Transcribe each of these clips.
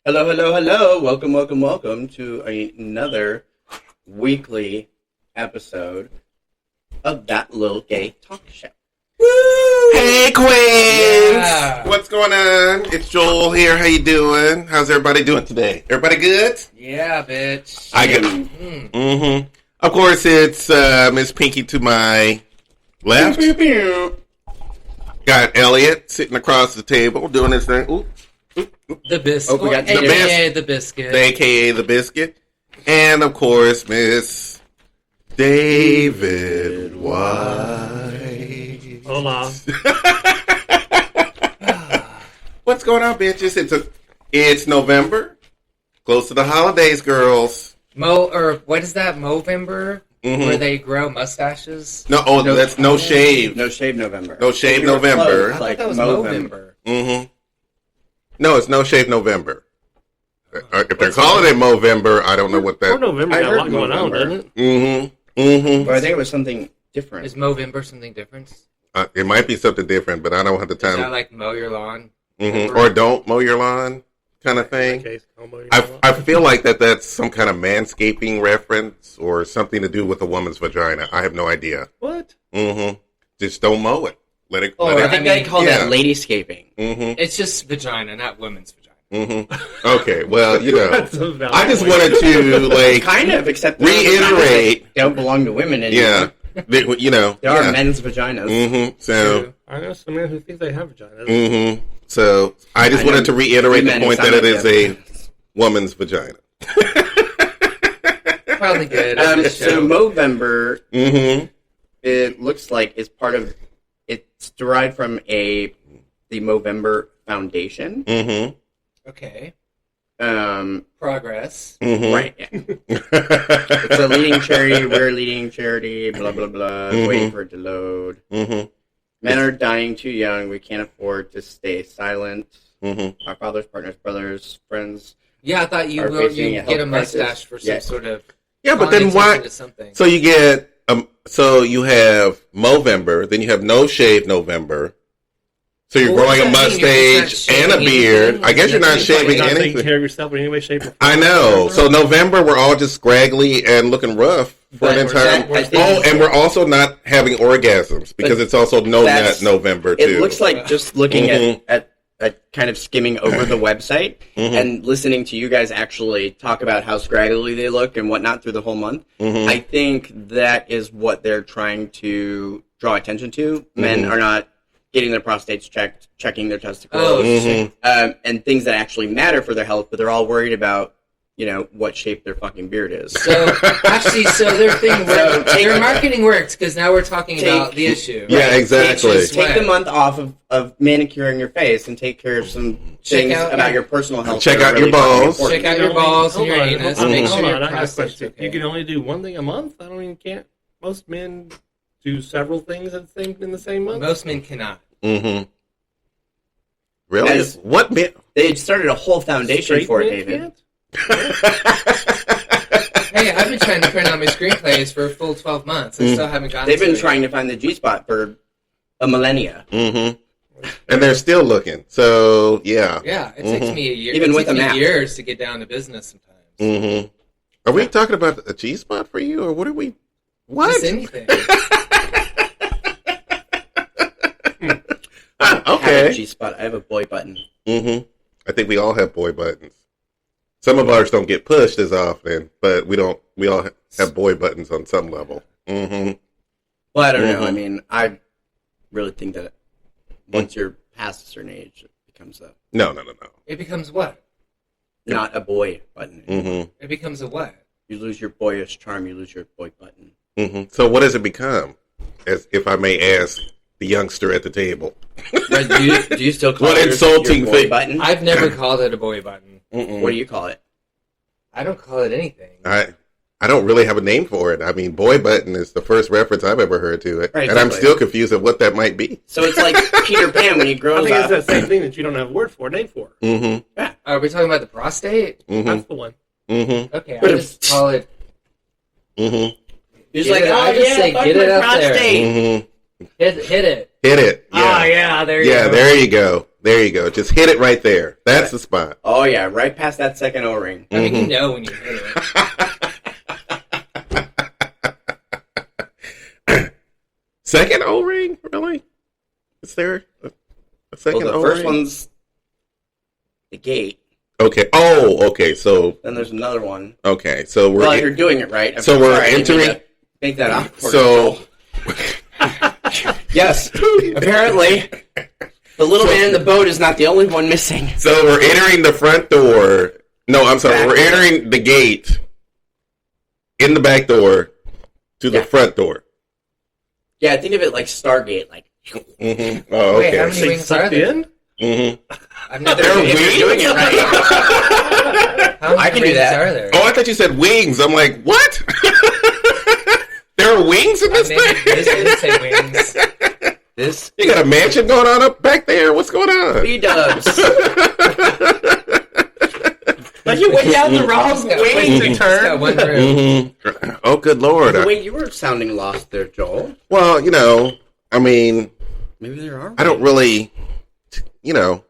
Hello, hello, hello. Welcome, welcome, welcome to another weekly episode of That Little Gay Talk Show. Woo! Hey, Queens! Yeah. What's going on? It's Joel here. How you doing? How's everybody doing today? Everybody good? Yeah, bitch. I get. Mm-hmm. Of course, it's Miss Pinky to my left. Pew, pew, pew. Got Elliot sitting across the table doing his thing. Ooh. The biscuit. Oh, we got AKA the biscuit. AKA the biscuit. And, of course, Miss David White. Hola. What's going on, bitches? It's November. Close to the holidays, girls. What is that? Movember? Mm-hmm. Where they grow mustaches? No, that's no shave. No shave November. No shave If you were November. close, I like thought that was Movember. Movember. Mm-hmm. No, it's no shave November. If they're calling it Movember, I don't know what Or that. November I got a heard lot going on, November. doesn't it? Mm-hmm. Mm-hmm. But I think it was something different. Is Movember something different? It might be something different, but I don't have the Is that time. like mow your lawn? Mm-hmm. Or don't mow your lawn, kind of In thing. that case, Como, you I know. feel like that's some kind of manscaping reference or something to do with a woman's vagina. I have no idea. What? Mm-hmm. Just don't mow it. Let it. Oh, let I it think they call yeah. that ladyscaping. Mm-hmm. It's just vagina, not women's vagina. Mm-hmm. Okay. Well, you know, That's a valid I just point. wanted to like Kind of, except that reiterate. they don't belong to women anymore. Yeah. You know. There are yeah. men's vaginas. Mm-hmm. So. True. I know some men who think they have vaginas. Mm-hmm. So I just I wanted know to reiterate the men who point sound that it like is a them. woman's vagina. Probably good. on this So show. Movember, Mm-hmm. it looks like is part of. It's derived from the Movember Foundation. Mm-hmm. Okay. Right. Progress. Yeah. It's a leading charity. We're a leading charity. Blah blah blah. Mhm. Waiting for it to load. Mm-hmm. Men are dying too young. We can't afford to stay silent. Mm-hmm. Our fathers, partners, brothers, friends. Yeah, I thought you Are would facing a get a health crisis. mustache for some Yeah. sort of Yeah, but then calling why? attention to something. So you get so you have Movember, then you have no shave November. So you're Well, what growing a does that mean? You're just mustache not and a shaving beard. anything? I guess you're not Nothing shaving You're not taking anything. care of yourself in any way, shape, or form. I know. So November, we're all just scraggly and looking rough for But an entire. I think- And we're also not having orgasms because But it's also no that's- nut November It too. looks like just looking Mhm. at kind of skimming over the website Mhm. and listening to you guys actually talk about how scraggly they look and whatnot through the whole month. Mhm. I think that is what they're trying to draw attention to. Men Mhm. are not getting their prostates checked, checking their testicles, Oh, Mhm. and things that actually matter for their health, but they're all worried about, what shape their fucking beard is. So their thing So worked. Their marketing worked because now we're talking about the issue. Yeah, exactly. Take the month off of manicuring your face and take care of some Check things out about your- your personal health. Check that are out your really fucking balls. important. Check out your balls and your anus. hold Make on, sure Hold your on, I got a prostate's question. okay. You can only do one thing a month? I don't mean, can't most men do several things in the same month? Most men cannot. Mm-hmm. Really? As- What men? They started a whole foundation Straight for it, men David. can't? Hey, I've been trying to print out my screenplays for a full 12 months. I still haven't gotten They've to been it trying yet. to find the G spot for a millennia. Mm-hmm. And they're still looking. So yeah. Yeah, it takes Mhm. me a year. Even it with takes a me map. years to get down to business sometimes. Mm-hmm. Are we talking about a G spot for you, or what are we? What? Just anything. I have Okay. a G spot. I have a boy button. Mm-hmm. I think we all have boy buttons. Some of ours don't get pushed as often, but we don't. We all have boy buttons on some level. Mm-hmm. Well, I don't know. Mhm. I mean, I really think that once you're past a certain age, it becomes No. It becomes what? not a boy button. Mm-hmm. It becomes a what? You lose your boyish charm. You lose your boy button. Mm-hmm. So what does it become? As if I may ask the youngster at the table. Right, do you still call What it insulting your boy thing. button? I've never called it a boy button. Mm-mm. What do you call it? I don't call it anything. I don't really have a name for it. I mean, boy button is the first reference I've ever heard to it, Right, and I'm exactly. still confused at what that might be. So it's like Peter Pan when he I grows think up. it's that same thing that you don't have a word for, a name for. Mm-hmm. Are we talking about the prostate? Mm-hmm. That's the one. Mm-hmm. Okay, I just call it. Mm-hmm. He's Get like, it- oh I just yeah, say, fuck get my it out there. prostate. Mm-hmm. Hit it. Hit it. Ah, Yeah. yeah, there you Yeah, go. there you go. There you go. Just hit it right there. That's the spot. Oh, yeah, right past that second O-ring. I mean, you know when you hit it. Second O-ring? Really? Is there a second Well, the O-ring? first one's the gate. Okay. Oh, okay. So, Then there's another one. okay. So Well, you're doing it right. So we're I didn't mean entering- to make that up. so, Yes, apparently, the little man in the boat is not the only one missing. so we're entering the front door. No, I'm sorry. Back We're door. entering the gate in the back door to the Yeah. front door. Yeah, think of it like Stargate. Like, Mm-hmm. Oh, Wait, how okay. many wings are Sucked there? in? Mm-hmm. I've never There are if wings? you're doing it right. How many I can do rings that. are there? Oh, I thought you said wings. I'm like, what? There are wings in this Maybe this thing? didn't say wings. This You got a mansion going on up back there? What's going on? B-dubs. Like You went down the wrong It's got way one- to it's got turn. one room. Mm-hmm. Oh, good Lord. The way you were sounding lost there, Joel. Well, I mean, Maybe there are. I don't really, I just You don't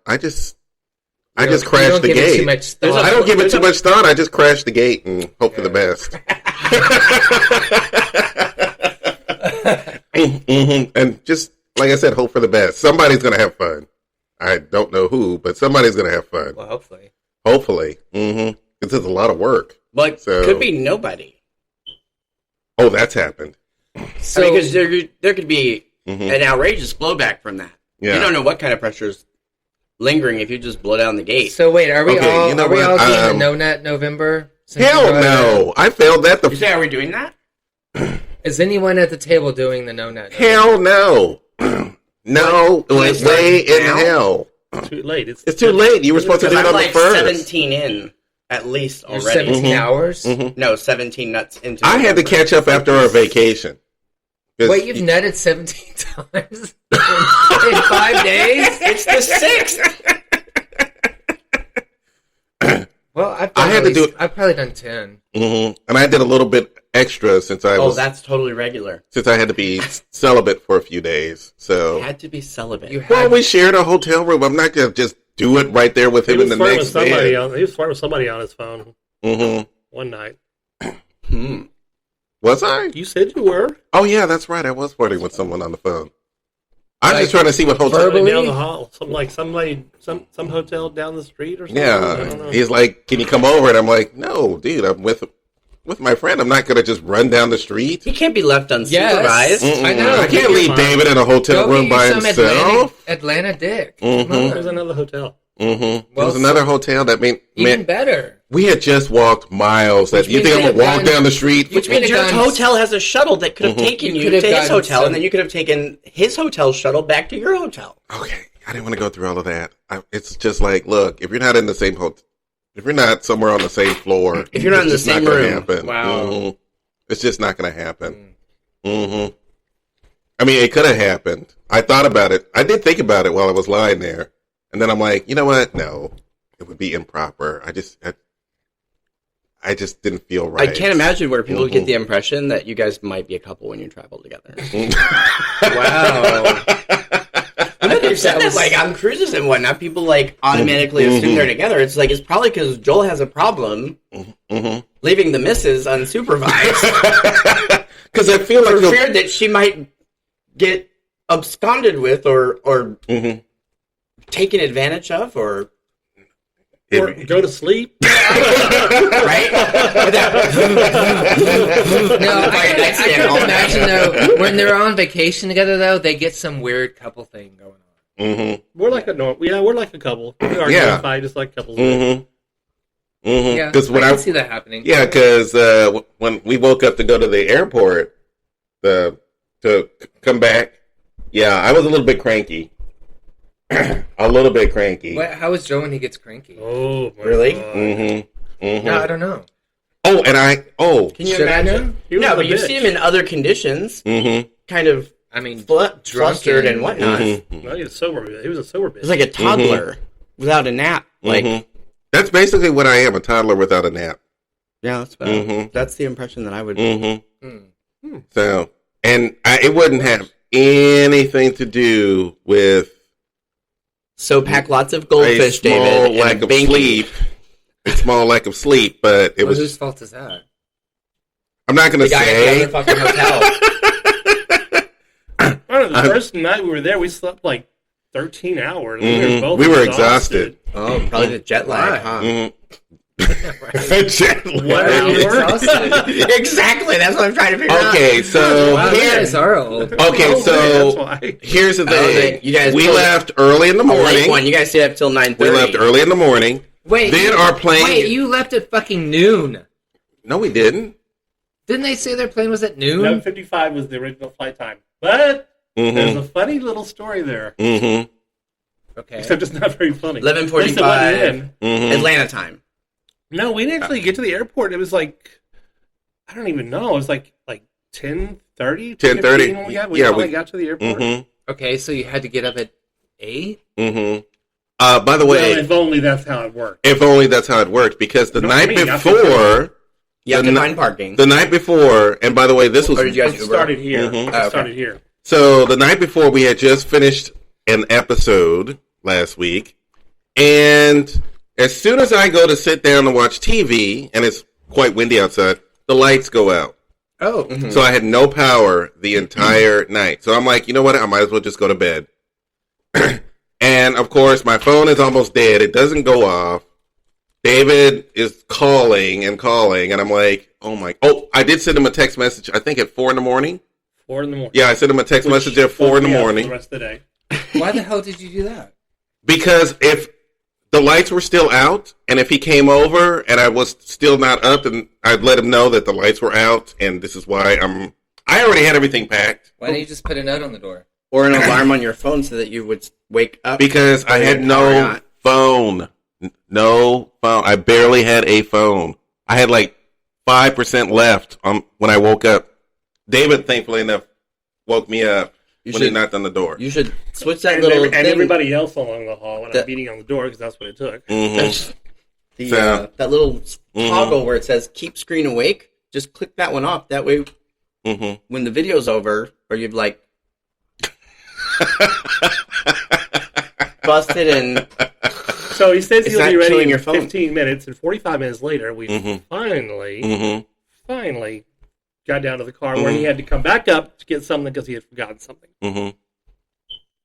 crashed the give it too gate. much There's thought. I don't give it too much thought. I just crash the gate and hope for the best. And just, like I said, hope for the best. Somebody's going to have fun. I don't know who, but somebody's going to have fun. Well, hopefully. Hopefully. Mm-hmm. Because it's a lot of work. But So- could be nobody. Oh, that's happened. So, Because there could be Mhm. an outrageous blowback from that. Yeah. You don't know what kind of pressure is lingering if you just blow down the gate. so wait, are we Okay, all you know are we what? all doing the No Nut November? Since Hell you brought it up? no. I failed that. You say, are we doing that? Is anyone at the table doing the No Nut? Hell no. No. Can I It's start way in now? hell. Too late. It's too late. You were supposed to do Because it I'm on the like first. 17 in, at least, You're already. 17 hours? Mhm. No, 17 nuts into I had to November. catch up after our vacation. 'Cause Wait, you've nutted 17 times in 5 days? It's the 6th! Well, I've I had to do it- I've probably done 10. Mhm. And I did a little bit extra since I Oh, was that's totally regular. since I had to be celibate for a few days. So Had to be celibate. You had well, we shared a hotel room. I'm not gonna just do it right there with He him in was the flirting with next somebody bed. on. He was flirting with somebody on his phone Mm-hmm. one night. Was I? You said you were. Oh yeah, that's right. I was flirting with someone on the phone. I'm Like, just trying to see what hotel. verbally? Down the hall, some hotel down the street or something. I don't Yeah, know. he's like, "Can you come over?" And I'm like, "No, dude, I'm with my friend. I'm not gonna just run down the street. He can't be left unsupervised. Yes. Mm-mm. I know. I can't You're leave fine. David in a hotel Go room get by you some himself." Atlanta dick. Mhm. Come There's on. another hotel. Mm-hmm. Well, There was another hotel that Even meant better. we had just walked miles. That you means think I'm you gonna walk could've down the street? Which You means could've your gone- hotel has a shuttle that could have taken You you could've to his gotten hotel, some- and then you could have taken his hotel shuttle back to your hotel. Okay, I didn't want to go through all of that. It's just like, look, if you're not in the same hotel, if you're not somewhere on the same floor, If you're not in it's the just same not gonna room. happen. Wow. Mhm. It's just not going to happen. Mm-hmm. I mean, it could have happened. I thought about it. I did think about it while I was lying there, and then I'm like, you know what? No, it would be improper. I just didn't feel right. I can't imagine where people get the impression that you guys might be a couple when you travel together. Wow. I know they've said that, like, on cruises and whatnot, people, like, automatically assume they're together. It's like, it's probably because Joel has a problem leaving the missus unsupervised Because I feel like for fear that she might get absconded with or taken advantage of or Or go to sleep. right? No, I That's can it. imagine though when they're on vacation together though, they get some weird couple thing going on. We're like we're like a couple. We argue Yeah. and fight just like couples. Yeah, Because I can see that happening. Yeah, because when we woke up to go to the airport to come back, yeah, I was a little bit cranky. A little bit cranky. How is Joe when he gets cranky? Oh, my Really? God. No, I don't know. Oh, and Can you Should I imagine? know? He was No, a but you bitch. see him in other conditions, kind of I mean, flustered and whatnot. No, he was sober. He was a sober bitch. It's like a toddler without a nap. Like, that's basically what I am, a toddler without a nap. yeah, that's the impression that I would. So, and it wouldn't have anything to do with So pack lots of A goldfish, small David. lack and a of binky. sleep. A small lack of sleep, but it was. Whose fault is that? I'm not going to The guy say. at the other fucking hotel. I don't know, the first night we were there, we slept like 13 hours. We were exhausted. Oh, probably the jet lag, huh? Jet lag. Why are you exhausted? Exactly, that's what I'm trying to figure out. Okay, so Wow, you guys are old. okay, That's so why. here's the thing. you guys We pulled left early in the a late morning. one. You guys stayed up till 9:30. We left early in the morning. Wait, Then our plane. Wait, you left at fucking noon. No, we didn't. Didn't they say their plane was at noon? 11:55 was the original flight time. But there's Mm-hmm. a funny little story there. Mm-hmm. Okay. Except it's not very funny. 11:45. At least it wasn't Mm-hmm. Atlanta time. No, we didn't actually get to the airport. It was like, I don't even know. It was like 10:30? 10:30. when we got, Yeah, finally we- got to the airport. Mm-hmm. Okay, so you had to get up at 8? Mm-hmm. By the Well, way, if only that's how it worked. if only that's how it worked, because the No, night I mean, I before, You have The to ni- find parking. the night before, and by the way, this was Or did you guys It Uber? started here. Mhm. It Oh, okay. started here. so the night before we had just finished an episode last week, and as soon as I go to sit down and watch TV, and it's quite windy outside, the lights go out. Oh. So I had no power the entire night. So I'm like, you know what? I might as well just go to bed. And of course, my phone is almost dead. It doesn't go off. David is calling, and I'm like, oh my. Oh, I did send him a text message, I think at 4 in the morning. 4 in the morning. Yeah, I sent him a text message at 4 in the woke me up for morning. The rest of the day. Why the hell did you do that? Because if the lights were still out, and if he came over and I was still not up, then I'd let him know that the lights were out, and this is why I already had everything packed. Why didn't you just put a note on the door? Or an alarm on your phone so that you would wake up. Because I had no phone. No phone. I barely had a phone. I had like 5% left when I woke up. David, thankfully enough, woke me up when he knocked on the door. You should switch that And, little and thing. everybody else along the hall when That- I'm beating on the door because that's what it took. Mhm. That little toggle where it says keep screen awake. Just click that one off. That way, Mhm. when the video's over, or you've like busted and So he says It's he'll not be ready killing in your phone. 15 minutes, and 45 minutes later, we finally got down to the car where he had to come back up to get something because he had forgotten something. Mhm.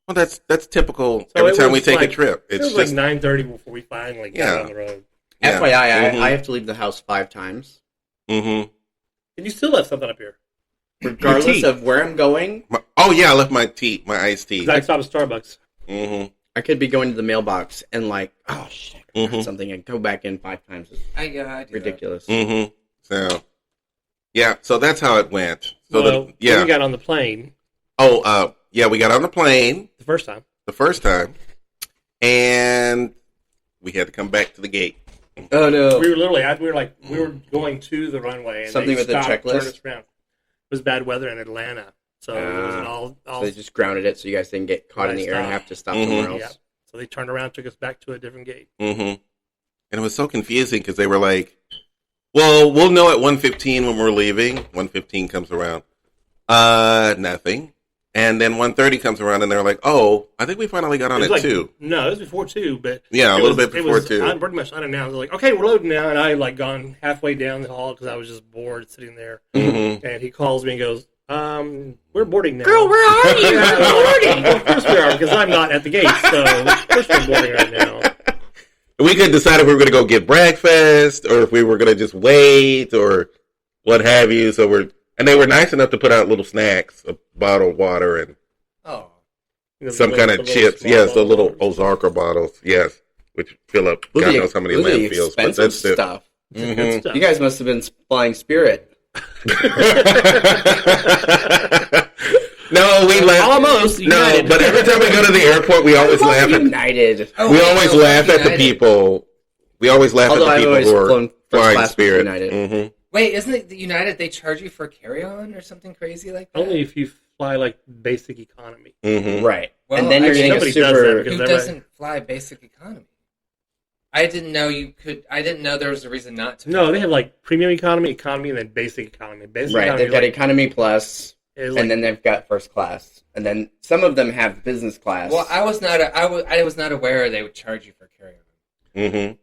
Well, that's typical. So Every it time we was take like- a trip, It it's was just like 9:30 before we finally got Yeah. on the road. Yeah. FYI, Mhm. I have to leave the house 5 times, Mhm. And you still left something up here. regardless tea. of where I'm going. Oh yeah, I left my iced tea. 'Cause I stopped at Starbucks. Mhm. I could be going to the mailbox and like, oh shit, I forgot Mhm. something, and go back in 5 times. It's I do ridiculous. Mhm. So yeah, so that's how it went. So Well, the, when yeah. we got on the plane Yeah, we got on the plane the first time. the first time, and we had to come back to the gate. Oh no! We were literally, we were going to the runway, and Something they with a stopped, checklist? turned us around. It was bad weather in Atlanta, so it was all So they just grounded it so you guys didn't get caught in the air and have to stop somewhere else. yeah. So they turned around, took us back to a different gate. Mm-hmm. And it was so confusing because they were like, well, we'll know at 1:15 when we're leaving. 1:15 comes around. Nothing. And then 1:30 comes around and they're like, oh, I think we finally got on It at was 2. No, it was before 2, but Yeah, a it little was- bit before it was 2. Pretty much unannounced. Like, okay, we're loading now, and I had like gone halfway down the hall because I was just bored sitting there. Mm-hmm. And he calls me and goes, we're boarding now. Girl, where are you? We're boarding. Well, of course we are, because I'm not at the gate, so of course we're boarding right now. We could decide if we were going to go get breakfast or if we were going to just wait or what have you. And they were nice enough to put out little snacks, a bottle of water and Oh. You know, some the kind little- of the chips. little Yes, the small little bottles. Ozarka bottles. Yes, which fill up Those God are the- knows how many those are the landfills. But expensive that's the stuff. Mhm. Good stuff. You guys must have been flying Spirit. No, we laugh. Almost. No, United. but every time we go to the airport, we always laugh at. United. Oh, We wait, always no, laugh at the United. people. We always laugh Although at I've the people always who are flown first flying class with Spirit. United. Mm-hmm. Wait, isn't it the United? They charge you for carry-on or something crazy like that? Only if you fly like basic economy. Mm-hmm. Right. Well, and then you're actually, getting a nobody does that super... because Who everybody- doesn't fly basic economy? I didn't know you could. I didn't know there was a reason not to. No, they have like premium economy, and then basic economy. Basic Right, economy they've got like, Economy Plus, And then they've got first class, and then some of them have business class. Well, I was not aware they would charge you for carry-on.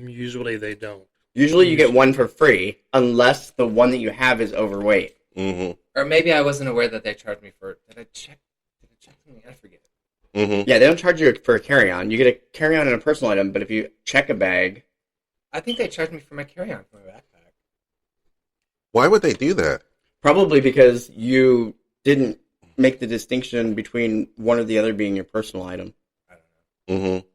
Usually they don't. Usually you get one for free, unless the one that you have is overweight. Or maybe I wasn't aware that they charged me for. Did I check something? I forget. Yeah, they don't charge you for a carry-on. You get a carry-on and a personal item, but if you check a bag, I think they charged me for my carry-on for my backpack. Why would they do that? probably because you didn't make the distinction between one or the other being your personal item. I don't know. Mm-hmm.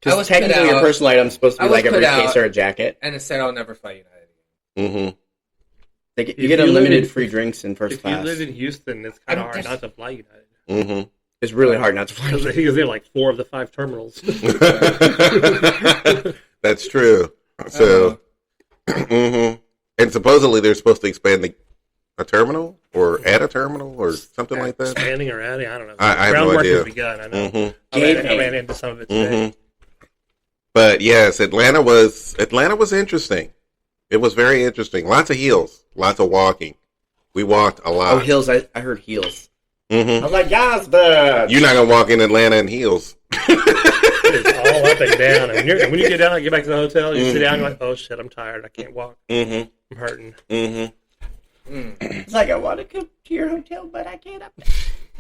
Because technically your personal item is supposed to be like a briefcase or a jacket. And it said I'll never fly United again. Mm-hmm. You get unlimited free drinks in first class. If you live in Houston, it's kind of hard not to fly United. Mm-hmm. It's really hard not to fly United. Because they have like 4 of the 5 terminals. That's true. So, and supposedly they're supposed to expand a terminal or add a terminal or something like that. Expanding or adding, I don't know. I have no Groundwork idea. has begun. I know. Mm-hmm. I ran into some of it today. But yes, Atlanta was interesting. It was very interesting. Lots of heels, lots of walking. We walked a lot. Oh, heels! I heard heels. Mm-hmm. I was like, yes, but You're not gonna walk in Atlanta in heels. It's all up and down. And when you get down, get back to the hotel, you sit down, you're like, oh shit, I'm tired. I can't walk. Mm-hmm. I'm hurting. Mm-hmm. It's like, I want to come to your hotel, but I can't.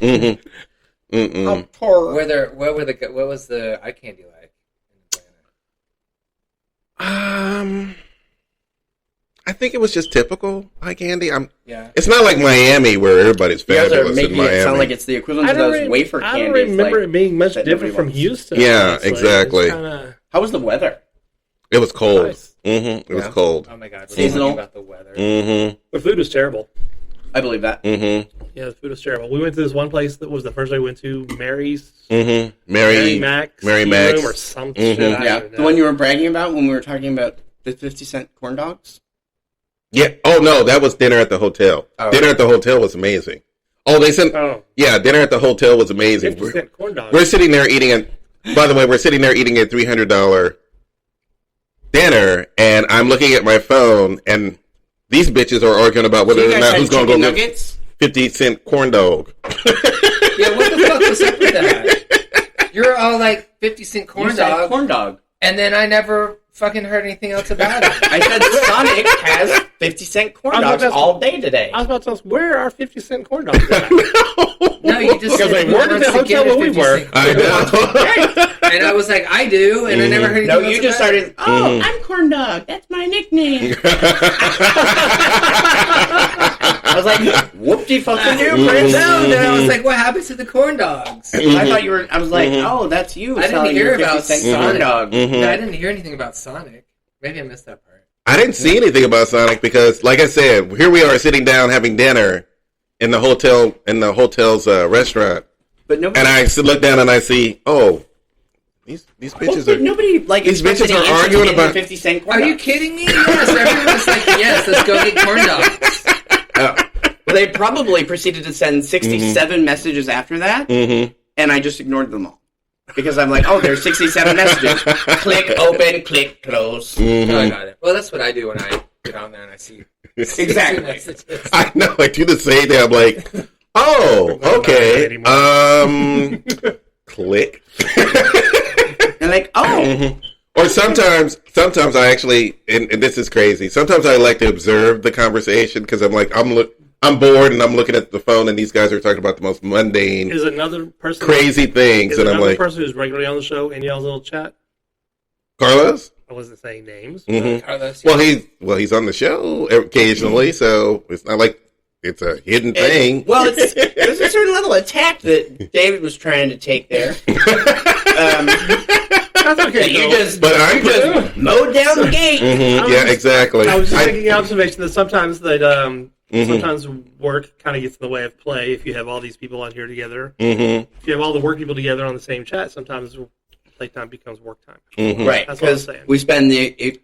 Mm-hmm. Mm-mm. I'm poor. What was the eye candy like in Atlanta? I think it was just typical eye candy. Yeah. It's not like Miami where everybody's You guys are fabulous in making Miami. it sound like it's the equivalent of those wafer I candies. don't remember like, it being much that different from nobody Houston. Yeah, honestly. exactly. How was the weather? It was cold. Nice. Mm-hmm. It was cold. Oh my god, we're Seasonal. talking about the weather. Mm-hmm. The food was terrible. I believe that. Mm-hmm. Yeah, the food was terrible. We went to this one place that was the first day we went to, Mary's. Mm-hmm. Mary Mac's. Mary Mac's. Room or some Mm-hmm. shit. I Yeah, don't the know. one you were bragging about when we were talking about the 50-cent corn dogs? Yeah. Oh no, that was dinner at the hotel. Oh. Dinner at the hotel was amazing. Oh, they sent. Oh, Yeah, dinner at the hotel was amazing. 50-cent corn dogs. We're sitting there eating it. By the way, we're sitting there eating a $300 dinner, and I'm looking at my phone, and these bitches are arguing about whether or not who's going to go get nuggets? 50-cent corn dog. Yeah, what the fuck was up with that? You're all like 50-cent corn dog, corn dog. and then I never fucking heard anything else about it. I said Sonic has 50-cent corn dogs all day today. I was about to ask, where are 50-cent corn dogs at? No, you just Because said they weren't at the hotel where we were. I know. And I was like, I do, and I never heard anything No, else you just about it. started, I'm corn dog. That's my nickname. I was like, whoop-de-fucking-doo, Prince. No, then I was like, what happened to the corn dogs? I thought you were, I was like, oh, that's you I didn't selling hear your about 50-cent corn Sonic. dog. No, I didn't hear anything about Sonic. Maybe I missed that part. I didn't see anything about Sonic because, like I said, here we are sitting down having dinner in the hotel's restaurant, But nobody, and I look down and I see, these bitches are. nobody like These expressed bitches any are interest arguing in about- 50-cent corn Are dogs. you kidding me? Yes, everyone's like, yes, let's go get corn dogs. Well, they probably proceeded to send 67 messages after that, and I just ignored them all. Because I'm like, oh, there's 67 messages. Click, open, click, close. Oh, I got it. Well, that's what I do when I get on there and I see Exactly. messages. I know. I do the same thing. I'm like, oh, okay. Click. And like, oh, Or sometimes I actually, and this is crazy. Sometimes I like to observe the conversation because I'm like, I'm bored and I'm looking at the phone and these guys are talking about the most mundane, Is another person crazy things, Is and I'm another like, person who's regularly on the show in y'all's little chat? Carlos? I wasn't saying names. Carlos, Well, he's on the show occasionally, so it's not like it's a hidden thing. well, there's a certain level of tact that David was trying to take there. That's okay. You though. just, But I'm you just mowed down the gate. Yeah, exactly. I was just making the observation that sometimes sometimes work kind of gets in the way of play if you have all these people on here together. If you have all the work people together on the same chat, sometimes playtime becomes work time. Right, That's what I'm because saying. we spend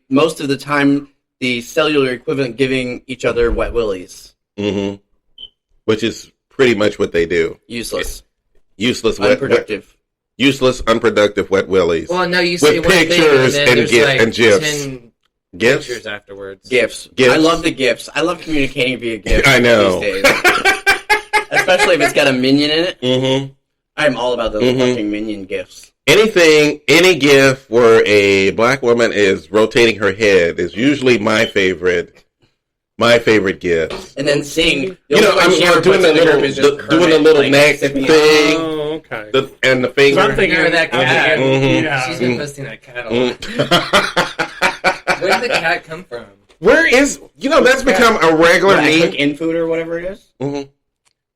most of the time the cellular equivalent giving each other wet willies. Which is pretty much what they do. Useless. Useless, Unproductive. useless, unproductive wet willies. Well, no, you say With one thing pictures and then and there's gif- like and GIFs. 10 Gifts? pictures afterwards. GIFs. GIFs. I love the GIFs. I love communicating via GIFs. I know. These days. Especially if it's got a minion in it. Mm-hmm. I'm all about those fucking minion gifts. Any gift where a black woman is rotating her head is usually my favorite gift. And then seeing, I'm doing the little neck thing. Oh, okay. And the finger. I'm thinking of that cat. Yeah. She's been posting that cat a lot. Where did the cat come from? Where is that's become a regular meme in food or whatever it is. Mm-hmm.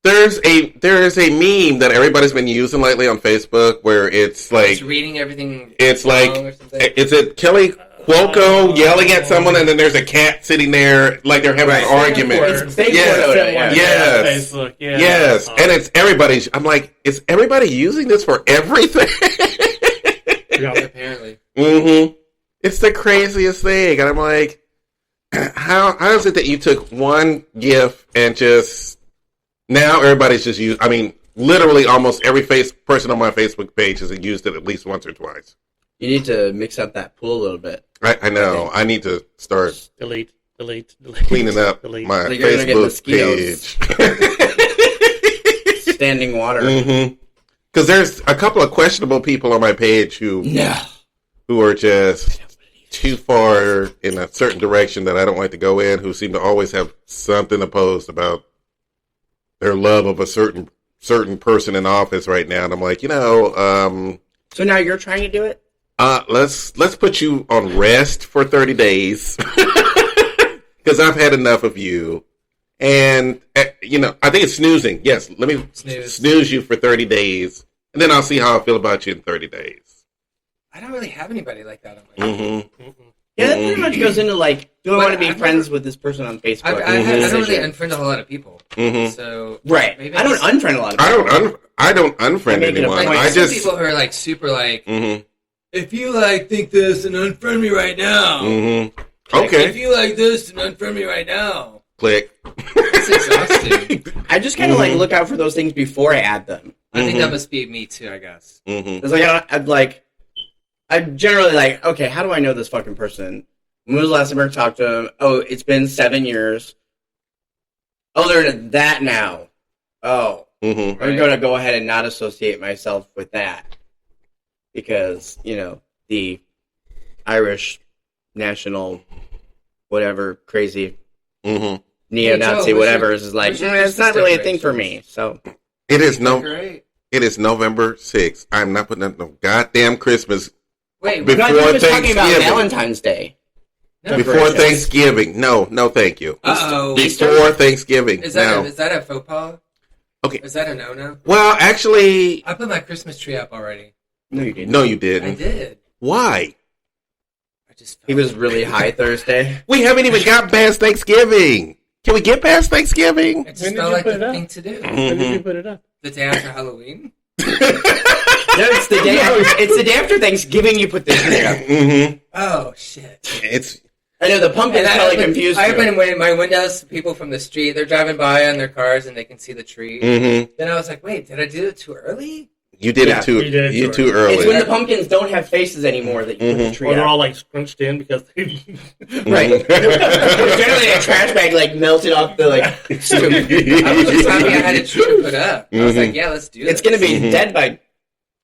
There is a meme that everybody's been using lately on Facebook where it's like It's reading everything. It's wrong like or something? is it Kelly Cuoco yelling at someone and then there's a cat sitting there like they're having an argument. It's yes. Facebook, yeah. Yes, and it's everybody's. I'm like, is everybody using this for everything? Apparently. Mm-hmm. It's the craziest thing, and I'm like, how is it that you took one GIF and just now everybody's just used? I mean, literally almost every person on my Facebook page has used it at least once or twice. You need to mix up that pool a little bit. I know. I need to start delete, cleaning up my Like you're Facebook page. Standing water. Mm-hmm. Because there's a couple of questionable people on my page who are just too far in a certain direction that I don't like to go in, who seem to always have something to post about their love of a certain person in office right now. And I'm like, So now you're trying to do it? Let's put you on rest for 30 days because I've had enough of you. And, I think it's snoozing. Yes, let me snooze you for 30 days, and then I'll see how I feel about you in 30 days. I don't really have anybody like that on my Mm-hmm. Yeah, that pretty much goes into, like, do I want to be friends with this person on Facebook? I don't really unfriend a whole lot of people. Mm-hmm. So right. Maybe I don't unfriend a lot of people. I don't unfriend anyone. Like, I just people who are, like, super, like, mm-hmm. if you, like, think this, then unfriend me right now. Mm-hmm. Like, okay. if you like this, then unfriend me right now. Click. It's exhausting. I just kind of like look out for those things before I add them. I think that must be me too, I guess. Mm-hmm. It's I'm generally like, okay, how do I know this fucking person? When was the last time I talked to them? Oh, it's been 7 years. Oh, they're into that now. Oh, Mm-hmm. I'm going to go ahead and not associate myself with that because the Irish national whatever crazy Mm-hmm. neo-Nazi whatever is like it's not really a thing for me. So it is Great. It is November 6th. I'm not putting up no goddamn Christmas. Wait, I was talking about Valentine's Day. No, before Thanksgiving. No, thank you. Uh-oh. Before Thanksgiving. Is that a faux pas? Okay. Is that a no-no? Well, actually, I put my Christmas tree up already. No, you didn't. No, you didn't. I did. Why? He was really high Thursday. We haven't even got past Thanksgiving. Can we get past Thanksgiving? It just felt like the thing to do. When did you put it up? The day after Halloween? No, it's the day. It's the day after Thanksgiving. You put this tree up. Mm-hmm. Oh shit! I know the pumpkin's probably confused. I opened my windows to people from the street. They're driving by on their cars and they can see the tree. Mm-hmm. Then I was like, wait, did I do it too early? You did it too. You too early. It's when the pumpkins don't have faces anymore that you put the tree Or they're up. all like scrunched in because they Right. Generally, a trash bag like melted off the like. I was just happy I had a tree to put up. I was like, yeah, let's do this. It's gonna be dead by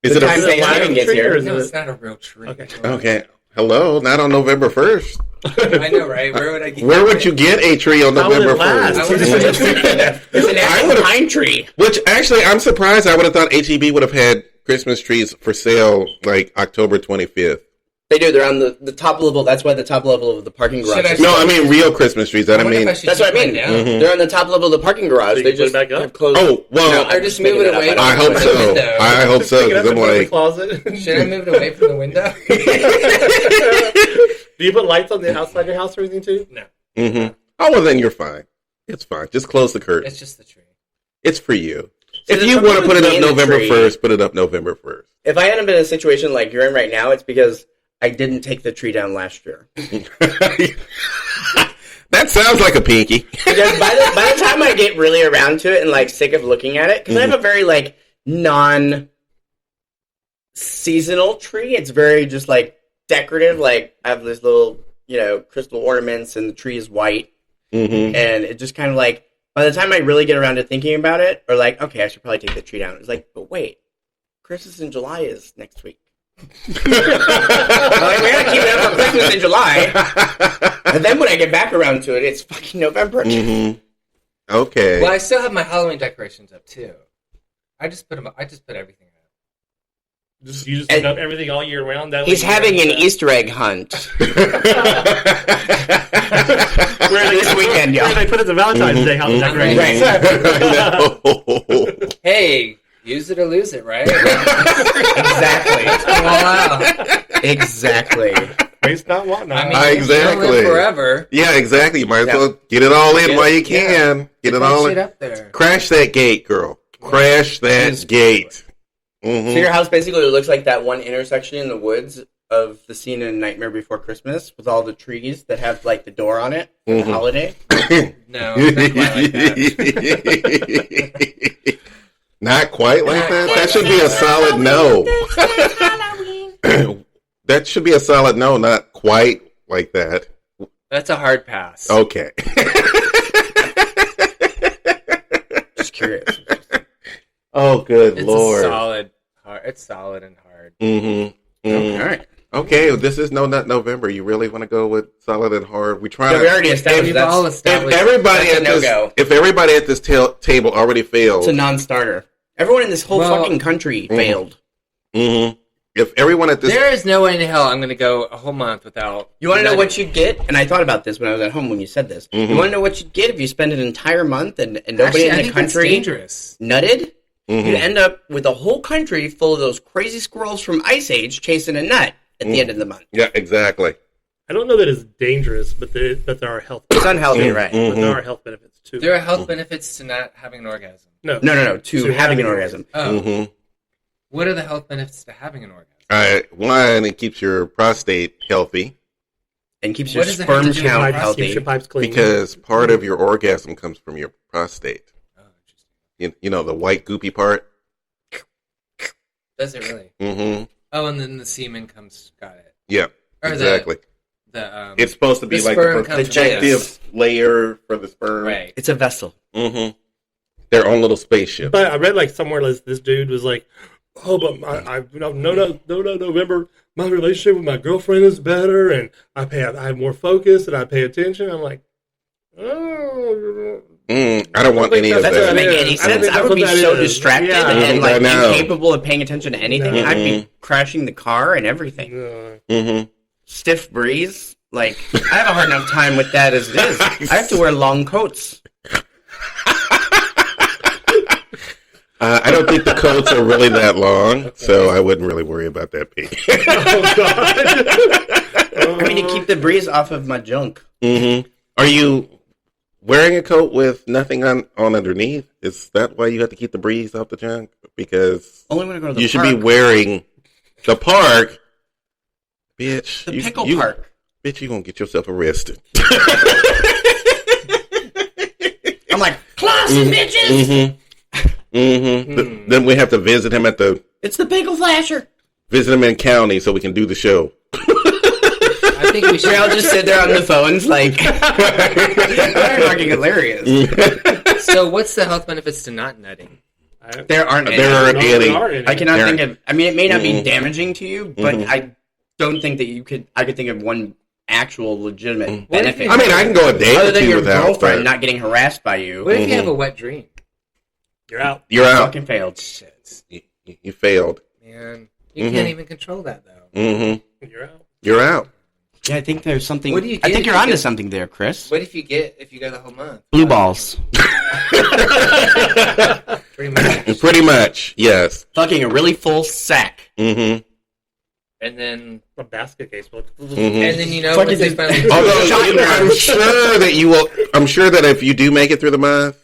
Is the it time a Thanksgiving gets here. No, it's not a real tree. Okay. Hello, not on November 1st. I know, right? Where would I get Where would you get a tree on November 1st? It's an actual pine tree. Which actually, I'm surprised. I would have thought HEB would have had Christmas trees for sale like October 25th. They do. They're on the top level. That's why the top level of the parking garage. No, I mean real Christmas trees. I mean, that's what I mean. They're on the top level of the parking garage. So they just back up? have closed. Oh well, They're just moving it away. I hope so. I hope so. Pick it up 'Cause I'm and put it in the like, closet. Should I move it away from the window? Do you put lights on the outside of your house or anything too? No. mm-hmm. Oh well, then you're fine. It's fine. Just close the curtain. It's just the tree. It's for you. See, If the you trouble want to put with it me up and the November tree- 1st, put it up November 1st. If I hadn't been in a situation like you're in right now, it's because I didn't take the tree down last year. That sounds like a pinky. Because by the time I get really around to it and like sick of looking at it, because I have a very like non-seasonal tree. It's very just like decorative. Like I have this little crystal ornaments, and the tree is white, Mm-hmm. and it just kind of like by the time I really get around to thinking about it, or like, okay, I should probably take the tree down. It's like, but wait, Christmas in July is next week. Like, we gotta keep it up for Christmas in July, and then when I get back around to it, it's fucking November. Mm-hmm. Okay. Well, I still have my Halloween decorations up too. I just put everything up. You just put up everything all year round. That He's having an Easter egg hunt this weekend, y'all. Where they put it to Valentine's Day. How the decorations? Hey, use it or lose it, right? Exactly. Wow. Exactly. Waste not, want not. I mean, exactly. You don't live forever. Yeah, exactly. You might as well get it all in while you can. Get it all in. Up there. Crash that gate, girl. Crash that gate. Mm-hmm. So your house basically looks like that one intersection in the woods of the scene in Nightmare Before Christmas with all the trees that have like the door on it for the holiday. No, not quite like that. Not quite like that? That should be a solid no. That should be a solid no, not quite like that. That's a hard pass. Okay. Just curious. Oh, good It's Lord. It's solid and hard. Mm-hmm. Mm-hmm. All right. Okay, this is No Nut November. You really want to go with solid and hard? We try Yeah, to. we already established that's If everybody that's a at this, no-go. if everybody at this table already failed, It's a non-starter. Everyone in this whole fucking country failed. mm-hmm. If everyone at this, There is no way in hell I'm going to go a whole month without. You want to know what you'd get? And I thought about this when I was at home when you said this. Mm-hmm. You want to know what you'd get if you spend an entire month and nobody Actually, in I the think that's country dangerous. nutted? Mhm. You'd end up with a whole country full of those crazy squirrels from Ice Age chasing a nut at the end of the month. yeah, exactly. I don't know that it's dangerous, but there are health. It's unhealthy, right? But there are health benefits too. There are health benefits to not having an orgasm. No, To having an orgasm. Oh. Mm-hmm. What are the health benefits to having an orgasm? One, it keeps your prostate healthy And keeps your What does it have sperm to do with count pipes? Keeps healthy. your pipes clean. because part of your orgasm comes from your prostate. Oh, interesting. You know the white goopy part. Does it really? Mm-hmm. Oh, and then the semen comes. Got it. Yeah, Or exactly. The It's supposed to be the like sperm the comes protective layer for the sperm. right. It's a vessel. Mm-hmm. Their own little spaceship. But I read like somewhere this dude was like, "Oh, but no November, my relationship with my girlfriend is better, and I have more focus, and I pay attention." I'm like, oh, I don't want any of That that. doesn't make any sense. I would be so distracted Yeah, and I like know. incapable of paying attention to anything. No. I'd be crashing the car and everything. Mm-hmm. Stiff breeze. Like, I have a hard enough time with that as it is. I have to wear long coats. I don't think the coats are really that long, so I wouldn't really worry about that piece. I mean, to keep the breeze off of my junk. Mm-hmm. Are you wearing a coat with nothing on underneath? Is that why you have to keep the breeze off the junk? Because Only when I go to the you should park. be wearing the park. Bitch. The pickle park. Bitch, you're going to get yourself arrested. I'm like, classy bitches! Mm-hmm. Mm-hmm. Then we have to visit him It's the pickle flasher. visit him in county so we can do the show. I think we We should all just sit there on the phones like, that's fucking hilarious. So, what's the health benefits to not nutting? There aren't any. There aren't any. I cannot There- think of. I mean, it may not be Mhm. damaging to you, but Mhm. I don't think that you could. I could think of one actual legitimate What if benefit. you- I mean, I can go a day other or than two your without. girlfriend But not getting harassed by you. What if you have a wet dream? You're out. you're out. Fucking failed. Shit, You failed. man, you can't even control that though. Mm-hmm. You're out. You're out. Yeah, I think there's something. What do you I get think if you're you onto get- something there, Chris. What if you go the whole month? Blue balls. Pretty much. Pretty much, yes. Fucking a really full sack. Mm-hmm. And then, A basket case. Well, Mm-hmm. and then you know, Fucking once they just- finally, Although Shotgun. I'm sure that you will. I'm sure that if you do make it through the month,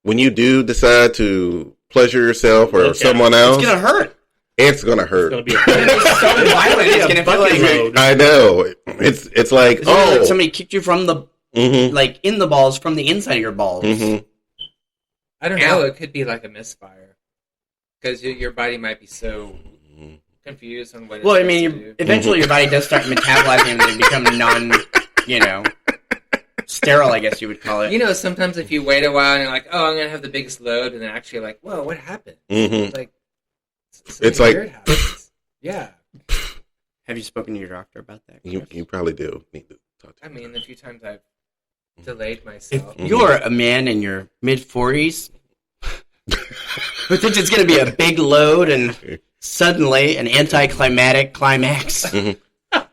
when you do decide to pleasure yourself or Okay. someone else, It's gonna hurt. it's gonna it's hurt. gonna be It's so violent. It's gonna feel like road. I know. It's like, it's gonna feel oh, like somebody kicked you from the mm-hmm, like in the balls from the inside of your balls. mm-hmm. I don't know. It could be like a misfire because your body might be so confused on what. It's Well, I supposed mean, to do. eventually your body does start metabolizing and they become sterile, I guess you would call it. You know, sometimes if you wait a while and you're like, oh, I'm going to have the biggest load, and then actually you're like, whoa, what happened? Like, it's like, weird happens. Yeah. Have you spoken to your doctor about that? You probably do need to talk to I mean, the few times I've delayed myself. If you're a man in your mid-40s who thinks it's going to be a big load and suddenly an anticlimactic climax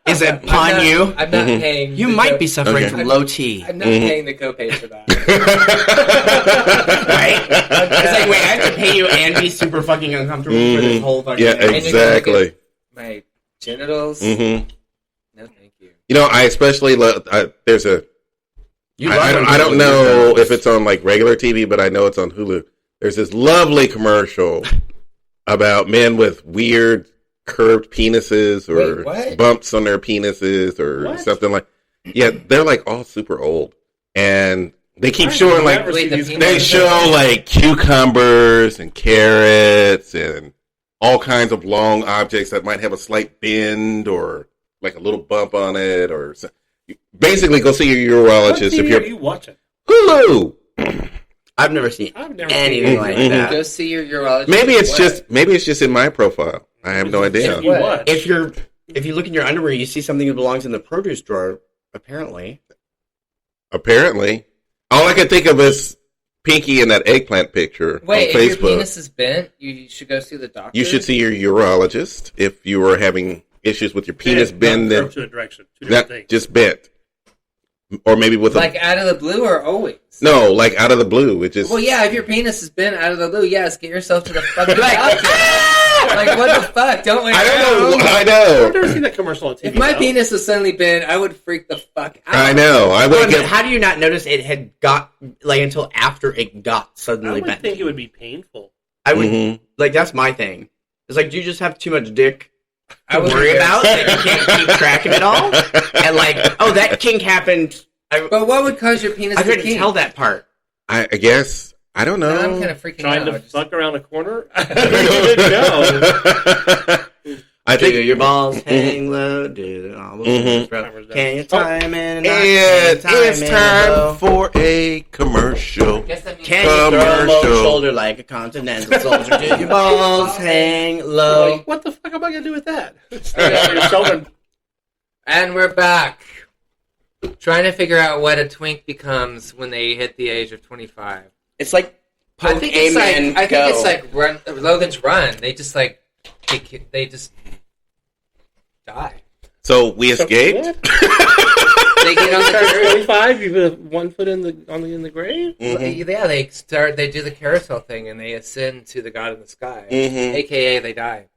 is upon you, I'm not paying. you might be suffering from low T. I'm not paying the copay for that. Right? It's like, wait, I have to pay you and be super fucking uncomfortable for this whole fucking Yeah, thing. exactly. My genitals? No, thank you. You know, I especially love, there's a, You I don't know if it's on like regular TV, but I know it's on Hulu. There's this lovely commercial about men with weird curved penises or bumps on their penises or something like. Yeah, they're like all super old, and they keep showing like they show like cucumbers and carrots and all kinds of long objects that might have a slight bend or like a little bump on it or something. Basically, go see your urologist if you're. Are you watching? Hulu. I've never seen anything like that. Go see your urologist. Maybe it's just in my profile. I have no idea. If you look in your underwear, you see something that belongs in the produce drawer. Apparently, all I can think of is Pinky in that eggplant picture on Facebook. If your penis is bent, you should go see the doctor. You should see your urologist if you are having issues with your penis bending. To a direction. Just bent. Or maybe with like out of the blue or always? No, like out of the blue. It just. Well, yeah. If your penis has been out of the blue, yes, get yourself to the fucking doctor. Like what the fuck? Don't wait. I don't know. I know. I've never seen that commercial on TV. If my penis was suddenly bent, I would freak the fuck out. I know. I would. How do you not notice it had got like until after it got suddenly bent? I would think it would be painful. I would like that's my thing. It's like, do you just have too much dick to worry about that you can't keep track of it all? And like, oh, that kink happened. But what would cause your penis I to couldn't kink? tell that part. I guess. I don't know. I'm kind of freaking out. Trying to fuck around a corner? I think do your balls hang low? Do can you time in? It's time for a commercial. Can you throw a low shoulder like a continental soldier? Do your balls hang low? Like, what the fuck am I going to do with that? And we're back. Trying to figure out what a twink becomes when they hit the age of 25. It's like I think it's like Logan's Run. They just like they just die. So we escaped. They get on the 25. You put 1 foot in the grave. Yeah, they do the carousel thing and they ascend to the God in the sky, aka they die.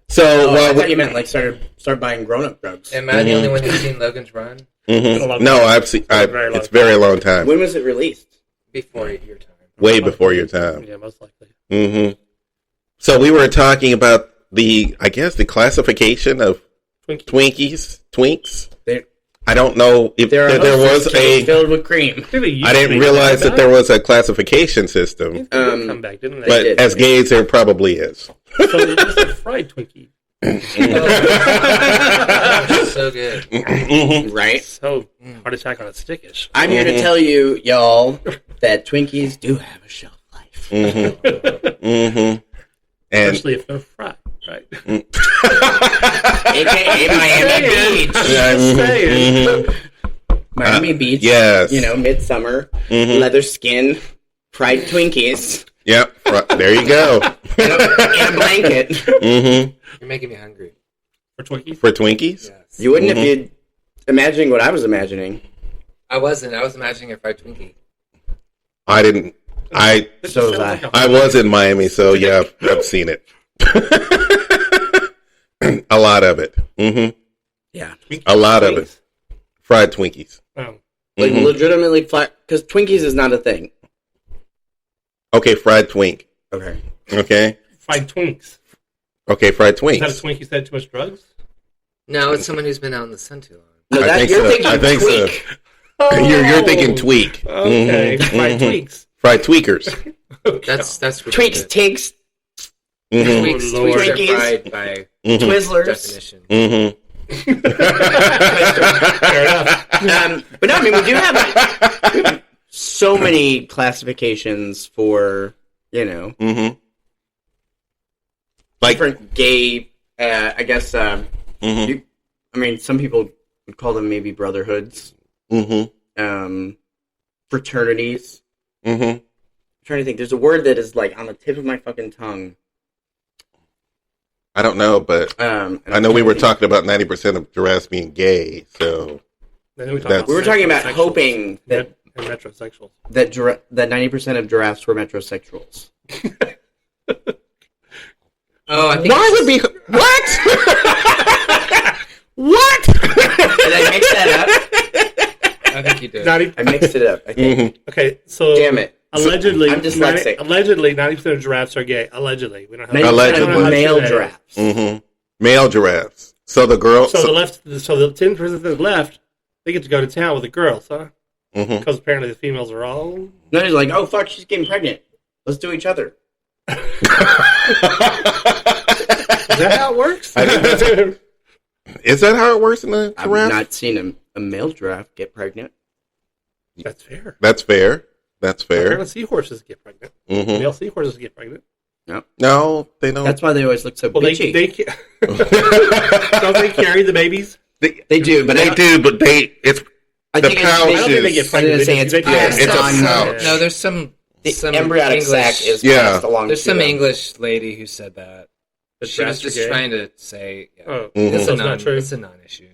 So I thought you meant like start buying grown-up drugs. Am I the only one who's seen Logan's Run? No, I've seen. It's a very long time. When was it released? Before your time. Way before your time. Yeah, most likely. So we were talking about the classification of Twinks. I don't know if there was a filled with cream. I didn't realize that there was a classification system. Come back, didn't they? But as gays, there probably is. So they just a fried Twinkie. So good. Right? So heart attack on a stickish. I'm here to tell you, y'all, that Twinkies do have a shelf life. Especially if they're fried, right? AKA Miami Beach. Miami Beach. Yes. You know, midsummer, leather skin, fried Twinkies. Yep. There you go. And a blanket. You're making me hungry. For Twinkies? For Twinkies? Yes. You wouldn't if you're imagining what I was imagining. I wasn't. I was imagining a fried Twinkie. I didn't. So was I. I was in Miami, so yeah, I've seen it. A lot of it. Yeah. A lot of it. Fried Twinkies. Oh. Like legitimately fried, because Twinkies is not a thing. Okay, fried twink. Okay. Fried Twinks. Okay, fried twinks. Is that a Twinkie that had too much drugs? No, it's someone who's been out in the sun too long. No, you're thinking tweak. So. Oh. You're thinking tweak. Okay, fried Twinks. Fried tweakers. That's Tweaks, takes, Tweaks are Twinkies. fried by Twizzlers. definition. Fair enough. But no, I mean, we have so many classifications for, like different gay, I guess, some people would call them maybe brotherhoods, fraternities. I'm trying to think. There's a word that is like on the tip of my fucking tongue. I don't know, but I know we were talking about 90% of giraffes being gay, so we were talking about hoping that and metrosexuals that 90% of giraffes were metrosexuals. I think why would be what? What? Did I mix that up? I think you did. I mixed it up. I think. Okay, so damn it. Allegedly, I'm dyslexic. Allegedly, 90% of giraffes are gay. Allegedly, we don't have. 90% Allegedly. of male giraffes. Male giraffes. So the girl. So the 10% that left, they get to go to town with the girls, huh? Because apparently the females are all. No, he's like, oh fuck, she's getting pregnant. Let's do each other. Is that how it works? Is that how it works in a I've giraffe? not seen a male giraffe get pregnant. That's fair. That's fair. That's fair. Apparently seahorses get pregnant. Male seahorses get pregnant. No, they don't. That's why they always look so bitchy. Don't they carry the babies? They do, but it's I the think pouches. I don't think they get pregnant. it's it's a pouch. No, there's some embryonic English, sac is passed along. There's to some them. English lady who said that. But she was just trying to say, it's not true. It's a non-issue.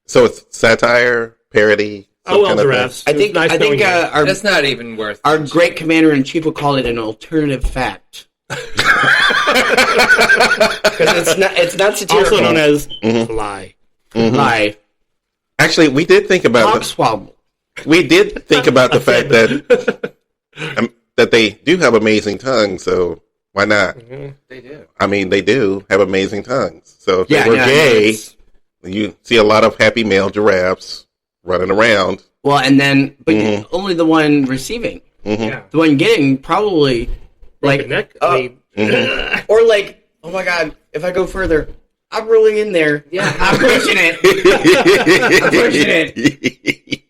So it's satire, parody. Oh well, giraffes. I think That's not even worth. Our great commander in chief will call it an alternative fact. Because it's not satirical. Also known as lie. Lie. Actually, we did think about Swabble. We did think about the fact that that they do have amazing tongues. So why not? They do. I mean, they do have amazing tongues. So if they were gay, you see a lot of happy male giraffes running around. Well, and then, but only the one receiving. Yeah. The one getting probably like neck. or like, oh my god, if I go further, I'm really in there. Yeah. I'm pushing it. I'm pushing it.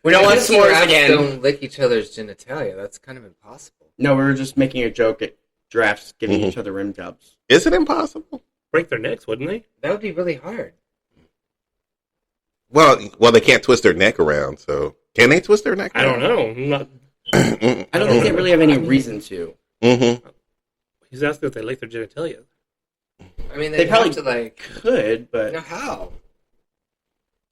We don't want s'mores again. Don't lick each other's genitalia. That's kind of impossible. No, we were just making a joke at giraffes giving each other rim jobs. Is it impossible? Break their necks, wouldn't they? That would be really hard. Well, they can't twist their neck around. So can they twist their neck? I don't know. I don't think they really have any reason to. He's asking if they lick their genitalia. I mean, They probably have to could, but how?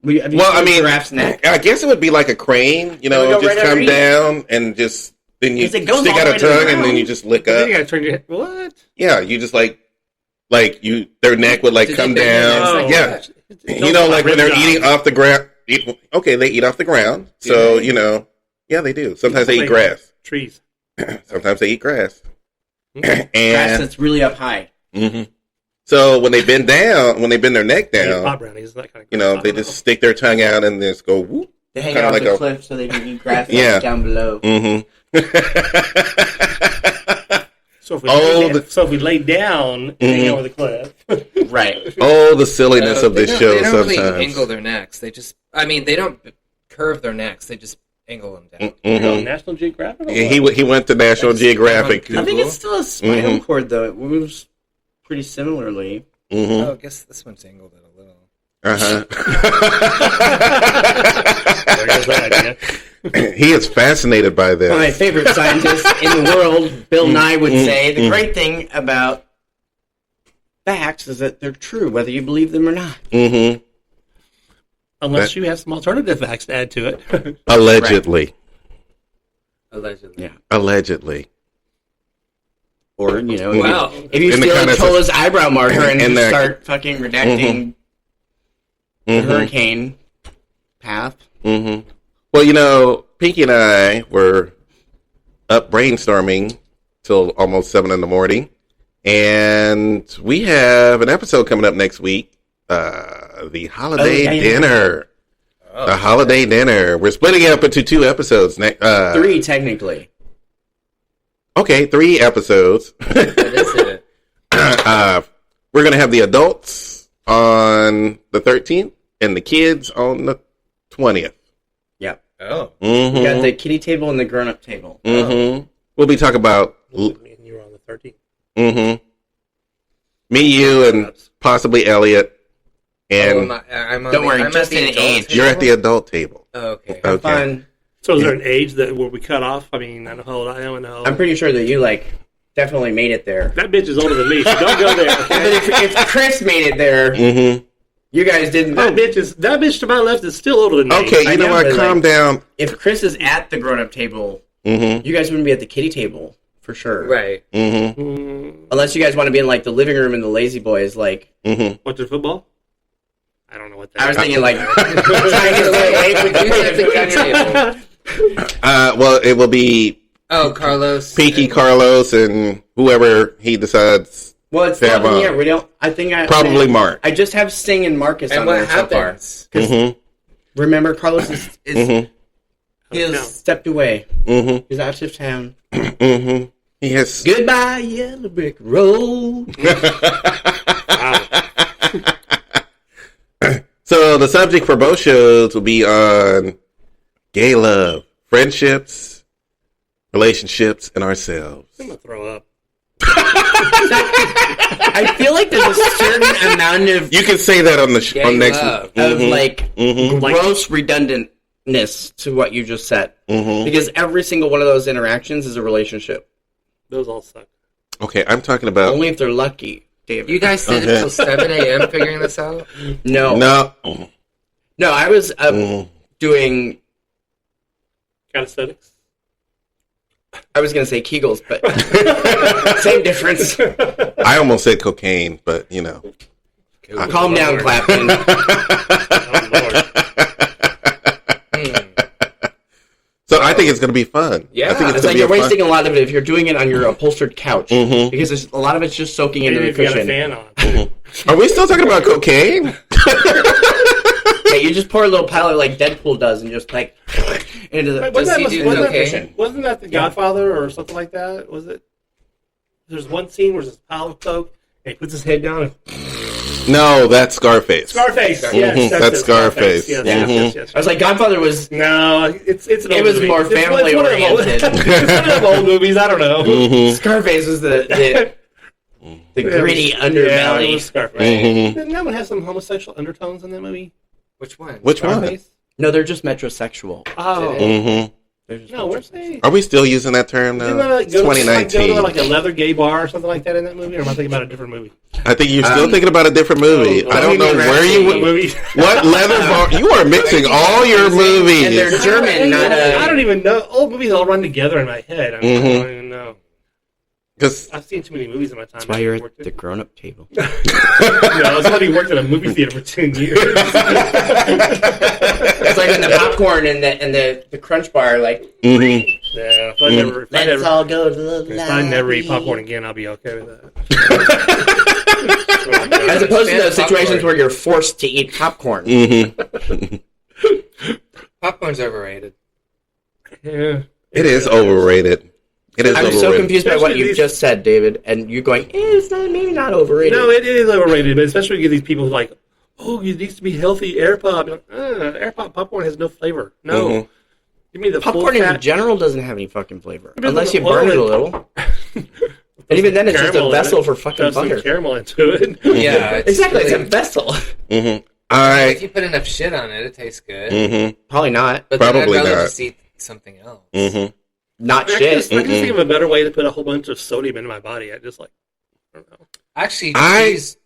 Giraffe's neck. I guess it would be like a crane. Go just right come underneath. down and just then you stick goes all out the a way to the tongue and then ground. you just lick Then up. you gotta turn your head. What? Yeah, you just their neck would Did come they bend their down. necks Yeah. that? Like when they're eating off the ground. Okay, they eat off the ground. So, yeah, they do. Sometimes they eat grass. Trees. Sometimes they eat grass. Grass And that's really up high. so when they bend their neck Pot down, brownies, that kind of they just stick their tongue out and just go whoop. They hang Kinda out like the a- cliff so they can eat grass down below. So if we lay down and hang over the cliff. Right. Oh, the silliness of this show They don't sometimes. really angle their necks. They don't curve their necks. They just angle them down. National Geographic? Yeah, he went to National Geographic. I think it's still a spinal cord, though. It moves pretty similarly. Oh, I guess this one's angled it a little. There goes that idea. He is fascinated by this. My favorite scientist in the world, Bill Nye, would say the great thing about facts is that they're true, whether you believe them or not. Unless you have some alternative facts to add to it. Allegedly. Allegedly. Yeah. Allegedly. Or, Wow. if you In the steal comments Chola's eyebrow marker and in just the- start fucking redacting the hurricane path. Well, Pinky and I were up brainstorming till almost 7 a.m. And we have an episode coming up next week. The holiday dinner. The holiday dinner. We're splitting it up into 2 episodes. 3, technically. Okay, 3 episodes. That is it. We're going to have the adults on the 13th and the kids on the 20th. Yep. Oh. Mm-hmm. We got the kiddie table and the grown-up table. Mm-hmm. We'll be talking about. Me and you were on the 13th. Mm-hmm. Me, you, and possibly Elliot. And don't worry, just an age. You're at the adult table. Oh, okay. Okay. Fun. So is there an age that where we cut off? I mean, I don't know how old I am and how old. I'm pretty sure that you definitely made it there. That bitch is older than me, so don't go there. But if Chris made it there, you guys didn't. That bitch to my left is still older than me. Okay, you know what? Calm down. If Chris is at the grown-up table, you guys wouldn't be at the kiddie table for sure, Right. Unless you guys want to be in the living room and the lazy boys, Watching football? I don't know what that I was is. thinking trying to stay away with Who's at the kiddie table? Well, it will be Carlos. Peaky, Carlos, and whoever he decides. Well, it's not in here. We don't. I think probably Mark. I just have Sting and Marcus And on what there happens? so far. Remember, Carlos is he has stepped away. He's out of town. He has. Goodbye, yellow brick road. So the subject for both shows will be on gay love, friendships, relationships, and ourselves. I'm going to throw up. I feel like there's a certain amount of You can say that on the on next love. of gross redundantness to what you just said, because every single one of those interactions is a relationship. Those all suck. Okay, I'm talking about Only if they're lucky, David. You guys stayed until 7 a.m. figuring this out? no. I was doing. Calisthenics? I was going to say Kegels, but same difference. I almost said cocaine, but you know. Calm down, Clapton. So I think it's going to be fun. Yeah. I think It's gonna like be you're fun- wasting a lot of it if you're doing it on your upholstered couch, because a lot of it's just soaking into Maybe the if you got a cushion. fan on. Are we still talking about cocaine? Yeah, you just pour a little pilot like Deadpool does, and just into the. Wasn't that The Godfather or something like that? Was it? There's one scene where there's a pile of coke, and he puts his head down. No, that's Scarface. Scarface. Yes, That's Scarface. Yes. I was like, Godfather was. No, it's an old It was movie. more family oriented. It's one of them old movies. I don't know. Scarface was the gritty underbelly. Yeah, it was Scarface. Didn't that one have some homosexual undertones in that movie? Which one? Which one? Scarface? No, they're just metrosexual. Oh. They're just No, where's they? Are we still using that term now? Didn't they It's go 2019. to like a leather gay bar or something like that in that movie? Or am I thinking about a different movie? I think you're still thinking about a different movie. I don't know where you What would. movie? What leather bar? You are mixing all your And movies. they're German, not I don't even know. Old movies all run together in my head. I don't even know. Because I've seen too many movies in my time. That's why you're at the grown-up table. Somebody worked at a movie theater for 10 years. It's like when the popcorn and the Crunch Bar, Yeah, if let's all go to the if I never eat popcorn again, I'll be okay with that. As opposed to those situations where you're forced to eat popcorn. Popcorn's overrated. Yeah. it is overrated. It is I'm overrated. so confused by what Especially you these- just said, David, and you going, it's not, maybe not overrated. No, it is overrated, but especially when you get these people who like, oh, it needs to be healthy air pop. You're like, air pop popcorn has no flavor. No. Give me the Popcorn full in fat. general doesn't have any fucking flavor. Maybe Unless the you burn it a oil little. And even then, it's just a Caramel in vessel it. for fucking Shove some butter. caramel into it. Yeah, Exactly, it's a vessel. If you put enough shit on it, it tastes good. Probably not. But then Probably I'd rather not. just eat something else. Not I shit. just think of a better way to put a whole bunch of sodium into my body. I just I don't know. Actually,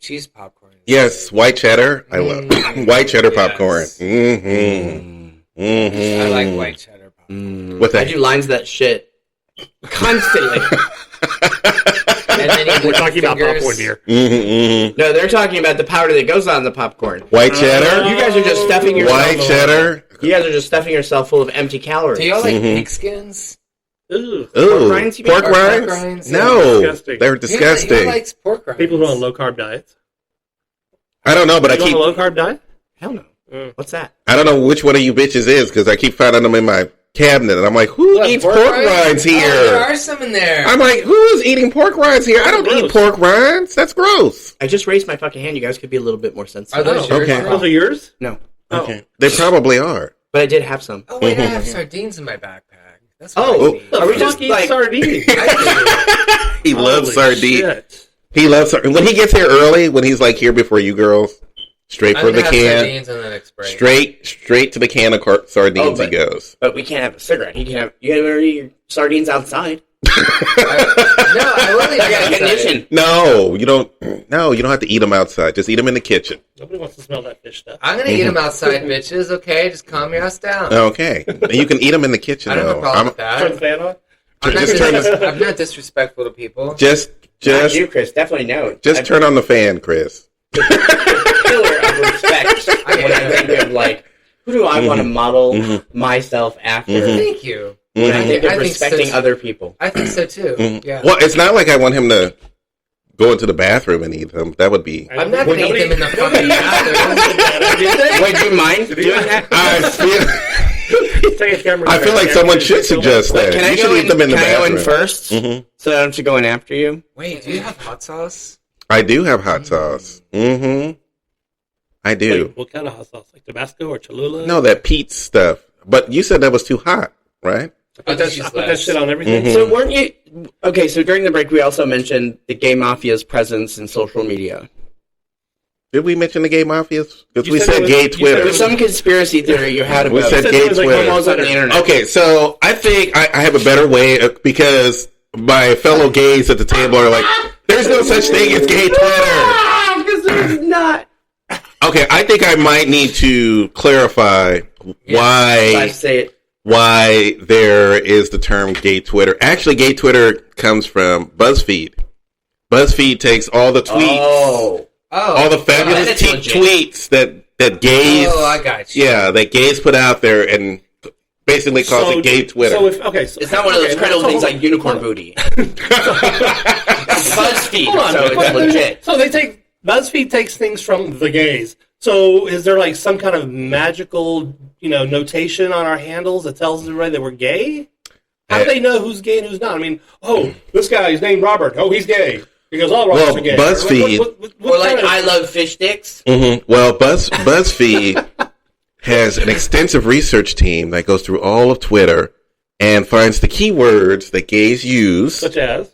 cheese popcorn. Yes, white cheddar. I love white cheddar popcorn. I like white cheddar popcorn. With I that, do lines of that shit constantly. And then We're talking about popcorn here. No, they're talking about the powder that goes on the popcorn. white cheddar. You guys are just stuffing yourself. White cheddar. You guys are just stuffing yourself full of empty calories. Do y'all like pig skins? Ugh. Ooh, rinds, you mean? pork Or pork rinds? rinds? No, Disgusting. they're disgusting. Who likes pork rinds? People who are on low carb diets. I don't know, but You on a low carb diet? Hell no. What's that? I don't know which one of you bitches is because I keep finding them in my cabinet, and I'm like, who What, eats pork rinds here? Oh, there are some in there. I'm like, who is eating pork rinds here? I don't eat pork rinds. That's gross. I just raised my fucking hand. You guys could be a little bit more sensitive. Are those yours? Okay. Those are yours? No. Okay, they probably are. But I did have some. Oh wait, I have sardines in my backpack. That's Oh, what are we just like sardines? He loves sardines. Shit. He loves when he gets here early. When he's like here before you girls, straight for the can. Sardines on the next break. Straight to the can of sardines he goes. But we can't have a cigarette. You can't eat your sardines outside. I wouldn't I got a condition. No, you don't. No, you don't have to eat them outside. Just eat them in the kitchen. Nobody wants to smell that fish stuff. I'm gonna eat them outside, bitches. Okay, just calm your ass down. Okay, you can eat them in the kitchen. I don't have a problem with that. Turn the fan on. I'm not disrespectful to people. Just Not you, Chris. Definitely no. Just turn on the fan, Chris. Pillar of respect. When I think of like, who do I want to model myself after? Thank you. When I think of respecting other people. I think so too. Yeah. Well, it's not like I want him to go into the bathroom and eat them. That would be. I'm not going to eat them in the fucking bathroom. Would you mind doing that? I feel like someone should suggest that. Can You should eat them in the bathroom. Can I go in first? So I don't have to go in after you? Wait, do you have hot sauce? I do have hot sauce. I do. Wait, what kind of hot sauce? Like Tabasco or Cholula? No, that Pete's stuff. But you said that was too hot, right? I put that shit on everything. So weren't you... Okay, so during the break, we also mentioned the gay mafia's presence in social media. Did we mention the gay mafias? Because You we said said it was- gay you said Twitter. it There's some conspiracy theory you had about We said said gay it was like Twitter. homos on the internet. Okay, so I think I have a better way because my fellow gays at the table are like, there's no such thing as gay Twitter. Because there's not. Okay, I think I might need to clarify I say it. why there is the term gay Twitter. Actually, gay Twitter comes from BuzzFeed. BuzzFeed takes all the tweets, all the fabulous tweets that gays, I got you. yeah, that gays put out there and basically calls it gay Twitter. So It's not one of those credible things like unicorn booty. That's BuzzFeed, Hold on. so it's legit. So BuzzFeed takes things from the gays. So is there like some kind of magical, notation on our handles that tells everybody that we're gay? How do they know who's gay and who's not? I mean, this guy, his named Robert. Oh, he's gay. Because all Roberts are gay. BuzzFeed. Or like, I love fish sticks. Well, BuzzFeed has an extensive research team that goes through all of Twitter and finds the keywords that gays use. Such as?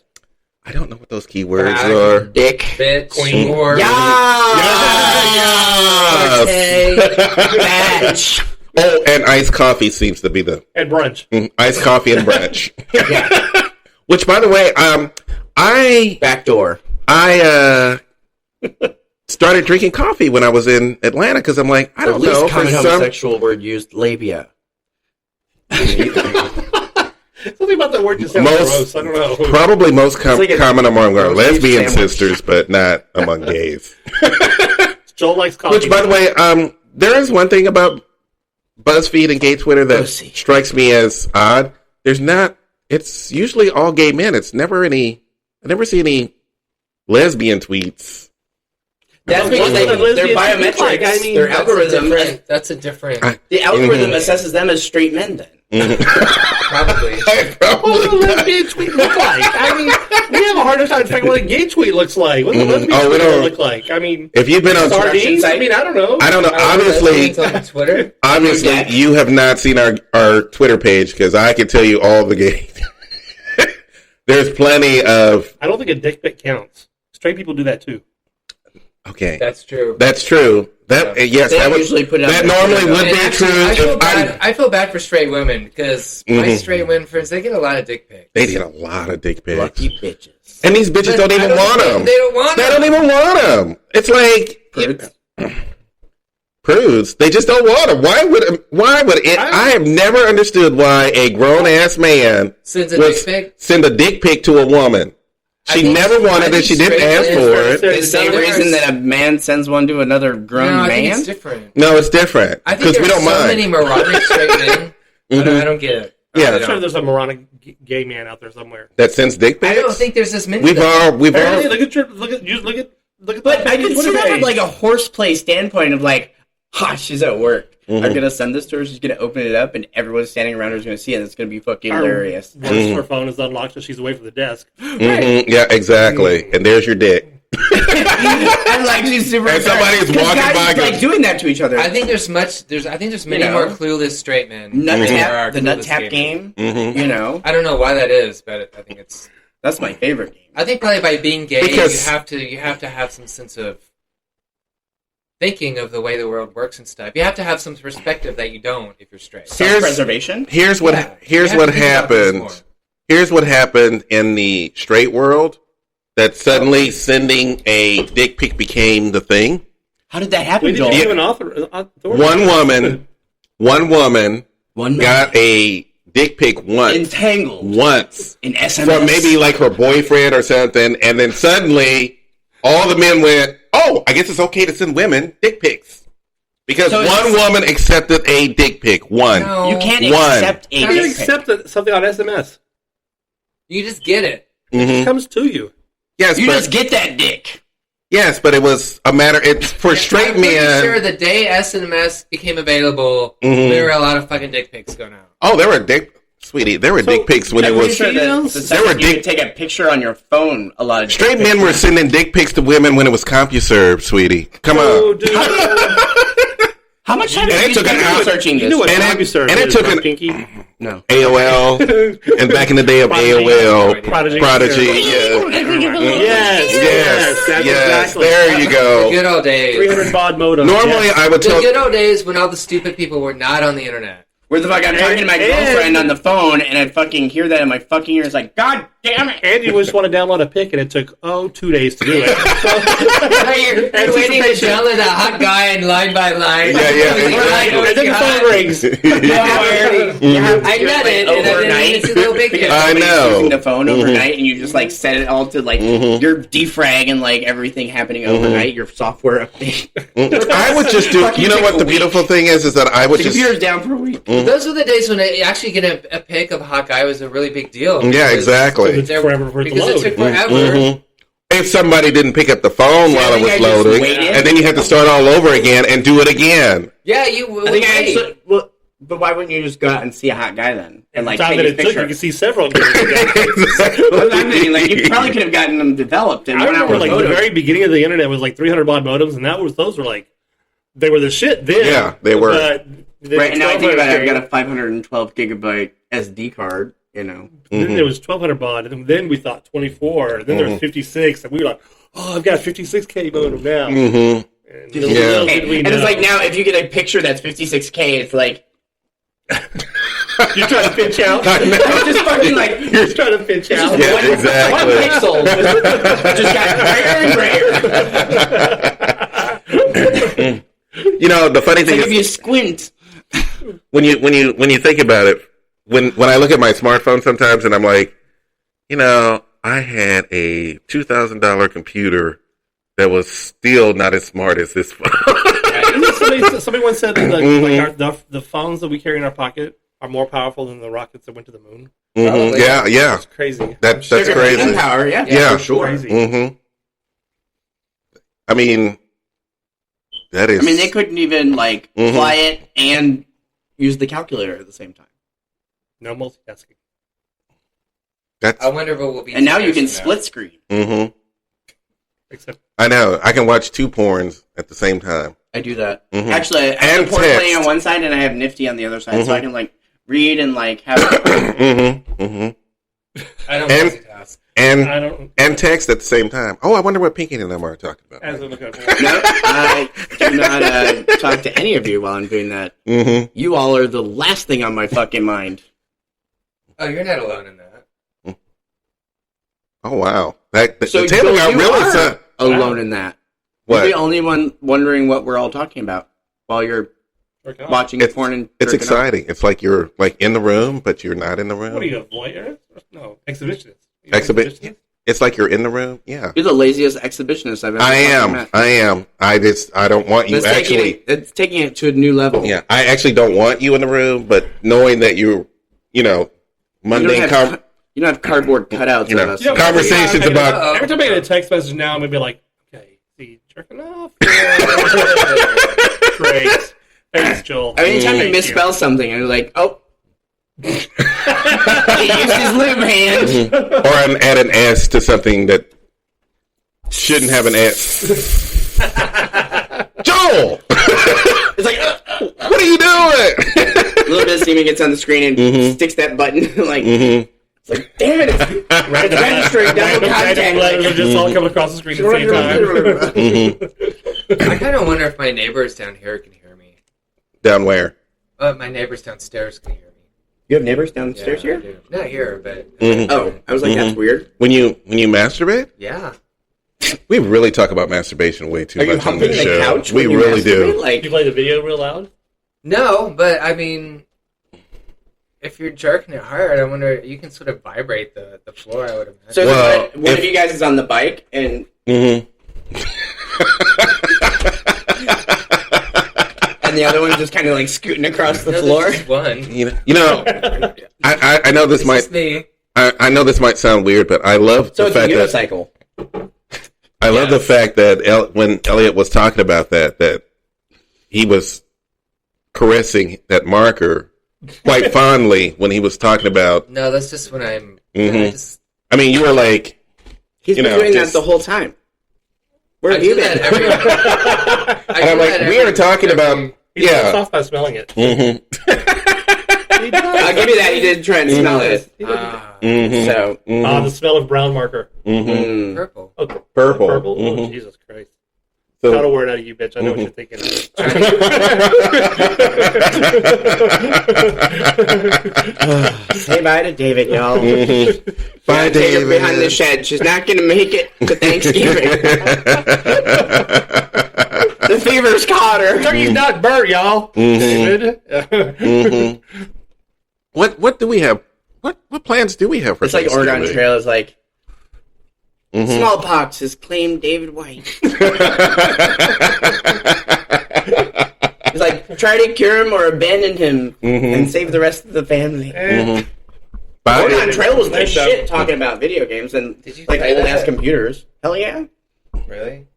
I don't know what those keywords are. Dick. Bitch. Queen. Or Batch. Oh, and iced coffee seems to be the... And brunch. Iced coffee and brunch. Yeah. Which, by the way, Backdoor. I started drinking coffee when I was in Atlanta because I'm like, I don't know. The least common homosexual word used, labia. Something about that word just sounds gross. I don't know. Probably most common among our lesbian sandwich. sisters, but not among gays. Joel likes coffee. Which, by the way, there is one thing about BuzzFeed and gay Twitter that strikes me as odd. It's usually all gay men. I never see any lesbian tweets. That's because they're biometrics. I mean, their algorithm. That's a different. The algorithm assesses them as straight men. Then Probably. What does a lesbian tweet look like? I mean, we have a hard time figuring what a gay tweet looks like. What does a lesbian tweet look like? I mean, if you've been on sardines, I mean, I don't know. Twitter. Obviously, you have not seen our Twitter page because I can tell you all the gays. There's plenty of. I don't think a dick pic counts. Straight people do that too. Okay, that's true. That's true. That usually put it that normally would be true. I feel bad for straight women because my straight women friends, they get a lot of dick pics. They get a lot of dick pics. Lucky bitches. And these bitches don't even want them. They don't want them. They don't even want them. It's like prudes. They just don't want them. Why would it? I have never understood why a grown ass man send a dick pic to a woman. She never wanted it. She didn't ask for it. The same reason that a man sends one to another grown man? I think it's different. No, it's different. Because we don't mind. So many moronic straight men. I don't get it. Yeah, I'm sure there's a moronic gay man out there somewhere that sends dick pics. I don't think there's this many. We've all. Look at. But I could see that from like a horseplay standpoint of like, she's at work. I'm gonna send this to her. She's gonna open it up, and everyone standing around her is gonna see it. And it's gonna be fucking hilarious. Her phone is unlocked, so she's away from the desk. Yeah, exactly. And there's your dick. and like she's super. And somebody's walking by, like doing that to each other. I think there's many more clueless straight men. The nut tap game. You know, I don't know why that is, but I think that's my favorite game. I think probably by being gay, Because you have to have some sense of thinking of the way the world works and stuff. You have to have some perspective that you don't if you're straight. Self-preservation. Here's what happened. Here's what happened in the straight world. That suddenly sending a dick pic became the thing. How did that happen, Joel? One woman got a dick pic once in SMS from maybe like her boyfriend or something, and then suddenly all the men went, "Oh, I guess it's okay to send women dick pics because one woman accepted a dick pic." No. You can't accept a dick pic. You accept something on SMS. You just get it. It comes to you. Yes, you just get that dick. Yes, but it was a matter. It's for straight men. I'm sure the day SMS became available, there were a lot of fucking dick pics going out. Oh, there were dick pics when it was. There were you could take a picture on your phone. A lot of straight men were sending dick pics to women when it was CompuServe, sweetie. Come on. Dude. How much time did you spend researching this? You knew what CompuServe and it took an Pinky? No. AOL, and back in the day of AOL, Prodigy. Yes. Exactly. There you go. The good old days. 300 baud modem. Normally, I would tell the good old days when all the stupid people were not on the internet. Where the fuck I'm talking to my girlfriend on the phone, and I'd fucking hear that in my fucking ears, like, God damn it! And you just want to download a pic, and it took 2 days to do it. You're waiting to download a hot guy in line by line. And then the phone rings. I got it overnight. I know. Using the phone overnight, and you just like set it all to like your defrag and like everything happening overnight. Your software update. I would just do. You know what the beautiful thing is that I would the just computer's down for a week. Those were the days when actually getting a pic of a hot guy was a really big deal. Yeah, exactly. It took forever for it to load. It took forever. If somebody didn't pick up the phone while it was loading, and then you had to start all over again and do it again. Yeah, you would. But why wouldn't you just go out and see a hot guy then? And like time take that a picture? You could see several. Exactly. I'm thinking, like, you probably could have gotten them developed. And I remember like the very beginning of the internet was like 300 baud modems, and those were like they were the shit then. Yeah, they were. Right, and now I think about it, I've got a 512 gigabyte SD card, you know. Then there was 1200 baud, and then we thought 24, and then there was 56, and we were like, oh, I've got a 56K modem now. And it's like now, if you get a picture that's 56K, it's like... You're trying to pinch out? Just fucking like... You're just trying to pinch out. Yeah, exactly. One pixel just got greater and greater. You know, the funny thing is... if you squint... When you think about it, when I look at my smartphone sometimes and I'm like, you know, I had a $2,000 computer that was still not as smart as this phone. Somebody once said that the phones that we carry in our pocket are more powerful than the rockets that went to the moon. Mm-hmm. Yeah. It's crazy. That's crazy. Power, yeah, for sure. Crazy. Mm-hmm. I mean, that is. I mean, they couldn't even fly it and use the calculator at the same time. No multitasking. I wonder if it will be. And now you can split screen. Mm-hmm. Except I know I can watch two porns at the same time. I do that. Mm-hmm. Actually, I have porn playing on one side and I have Nifty on the other side, so I can read and have. I don't multitask. And text at the same time. Oh, I wonder what Pinky and them are talking about. as I'm looking at No, I do not talk to any of you while I'm doing that. Mm-hmm. You all are the last thing on my fucking mind. Oh, you're not alone in that. Oh wow! So Taylor got really alone in that. What? You're the only one wondering what we're all talking about while you're watching porn and it's exciting. It's like you're in the room, but you're not in the room. What are you, a voyeur? No, exhibitionist. Exhibition. It's like you're in the room. Yeah. You're the laziest exhibitionist I've ever met. I am. I don't want you it's taking it to a new level. Yeah. I actually don't want you in the room, but knowing that you're, mundane. You don't have cardboard cutouts of us. Conversations about. Every time I get a text message now, I'm going to be like, okay, is he jerking off? Great. Thanks, Joel. Anytime you misspell something, I'm like, oh. He used his lube hand. Or I'm add an S to something that shouldn't have an ad. Joel! It's like, What are you doing? a little bit of steaming gets on the screen and sticks that button. Like, it's like, damn it, it's registering double contact. Letters are just all coming across the screen at the same time. I kind of wonder if my neighbors down here can hear me. Down where? My neighbors downstairs can hear me. You have neighbors downstairs Yeah, I here? do. Not here, but Oh, I was like, that's weird. When you masturbate? yeah. We really talk about masturbation way too Are you much on humping this the show. couch? We when you really masturbate? do. Like, You play the video real loud? No, but I mean, if you're jerking it hard, I wonder you can sort of vibrate the floor. I would imagine. so Well, one of you guys is on the bike and Mm-hmm. and the other one's just kind of like scooting across the No, floor. there's just one. You know, I know this It's might just me. I know this might sound weird, but I love So the it's a fact that unicycle. I love the fact that when Elliot was talking about that he was caressing that marker quite fondly when he was talking about. No, that's just when I'm. Mhm. Just, I mean, you were like, He's you been know, doing just- that the whole time. Where I have you do been? that every. and I'm like, we are talking about, He's yeah. yeah. off by smelling it. Mm-hmm. I'll give you that. He did try and smell it. Mm-hmm. So, The smell of brown marker. Mm-hmm. Purple. Oh, Purple. Purple? Oh, Mhm. Jesus Christ. So, Not a word out of you, bitch. I know what you're thinking. say bye to David, y'all. Mhm. Bye, Take her behind the David. shed. She's not going to make it to Thanksgiving. The fever's caught her. Turkey's not burnt, y'all. David. Mhm. What do we have? What plans do we have for It's like Thanksgiving? Oregon Trail is like, Mhm. smallpox has claimed David White. It's like, try to cure him or abandon him and save the rest of the family. Mhm. Bye, Oregon David. Trail was the Nice shit talking about video games and Did you like play old ass that? computers. Hell yeah. Really?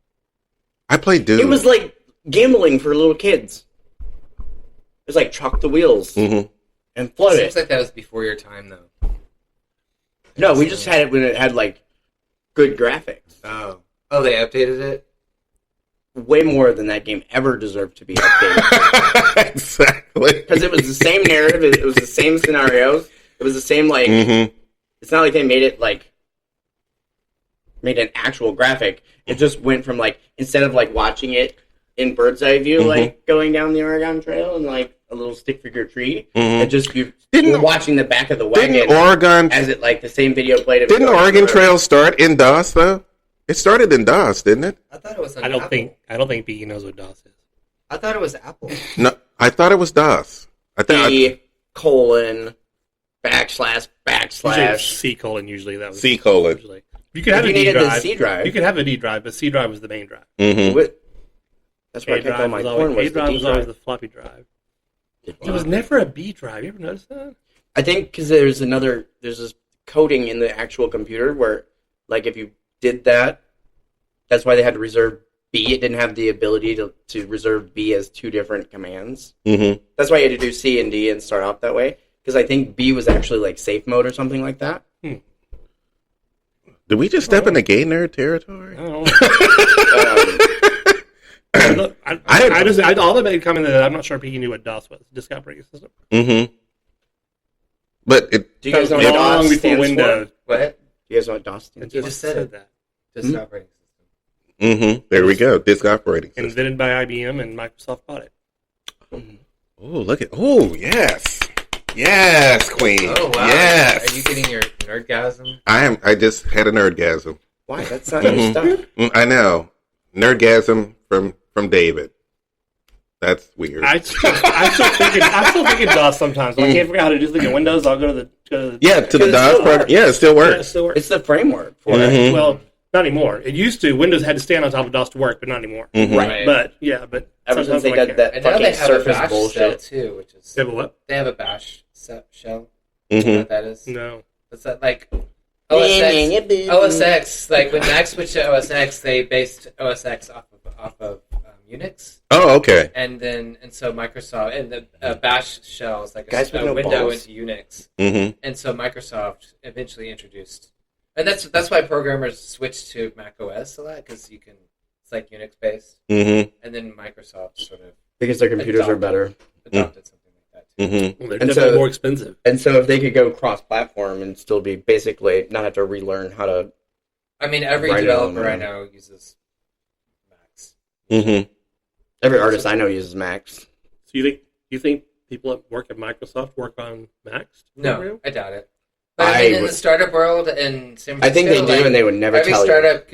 I played Doom. It was like gambling for little kids. It was like chalk the wheels Mhm. and flood Seems it. like that was before your time, though. No, we just had it when it had like good graphics. Oh, they updated it. Way more than that game ever deserved to be updated. Exactly. Because it was the same narrative, it was the same scenarios, it was the same like. Mhm. It's not like they made an actual graphic. It just went from like instead of like watching it in bird's eye view, like going down the Oregon Trail and like a little stick figure tree, it just you were watching the back of the wagon Didn't Oregon as it like the same video played. Of it Didn't going Oregon down the road. Trail start in DOS though? It started in DOS, didn't it? I thought it was. I don't think Piggy knows what DOS is. I thought it was Apple. No, I thought it was DOS. I think C colon / Usually C colon. Usually that was C colon. Usually. You could have You a D needed the drive. C drive. You could have a D drive, but C drive was the main drive. Mm-hmm. That's where I A kept all drive my was porn always, was A the drive D was always drive. the floppy drive. There was never a B drive. You ever notice that? I think because there's this coding in the actual computer where, like, if you did that, that's why they had to reserve B. It didn't have the ability to reserve B as two different commands. Mm-hmm. That's why you had to do C and D and start off that way. Because I think B was actually like safe mode or something like that. Did we just step into gay nerd territory? I don't know. All the made comment that I'm not sure Piggy knew what DOS was. Disk operating system. Mm-hmm. But it. Do you guys know what Long DOS before stands Windows. What? for? Do you guys know what DOS stands It for? just said that. Just operating system. Mm-hmm. There we go. Disk operating system. Invented by IBM and Microsoft bought it. Oh, look at. Oh, yes. Yes, Queen. Oh wow! Yes. Are you getting your nerdgasm? I am. I just had a nerdgasm. Why? That's not your stuff. I know. Nerdgasm from David. That's weird. I still think in DOS sometimes. When I can't figure out how to do something in Windows, I'll go to the yeah, to the Because it DOS still program. works. Yeah, it still yeah, it works. still works. It's the framework for Mhm. Well, not anymore. It used to. Windows had to stand on top of DOS to work, but not anymore. Mhm. it. Right. But yeah, but Ever sometimes since they when I did can't- that And now fucking they have a Surface bash bullshit. shell too, which is Yeah, but what? they have a bash shell. You know Mhm. what that is? No. What's that like? OS X. Like when Mac switched to OS X, they based OS X off of Unix, Oh, okay. and so Microsoft and the bash shell is like Guys with a no window balls. into Unix, Mm-hmm. and so Microsoft eventually introduced And that's why programmers switch to Mac OS a lot, because it's like Unix based, Mm-hmm. and then Microsoft sort of Because their computers are better. adopted something like that too. Mm-hmm. Well, they're And definitely so- more expensive. And so if they could go cross-platform and still be basically not have to relearn how to... I mean, every Right developer on, I right. know uses Macs. Mm-hmm. Every artist I know uses Macs. So you think people that work at Microsoft work on Macs? to No, program? I doubt it. But I mean, in would- the startup world in San Francisco, I think they do, like, and they would never every tell you. startup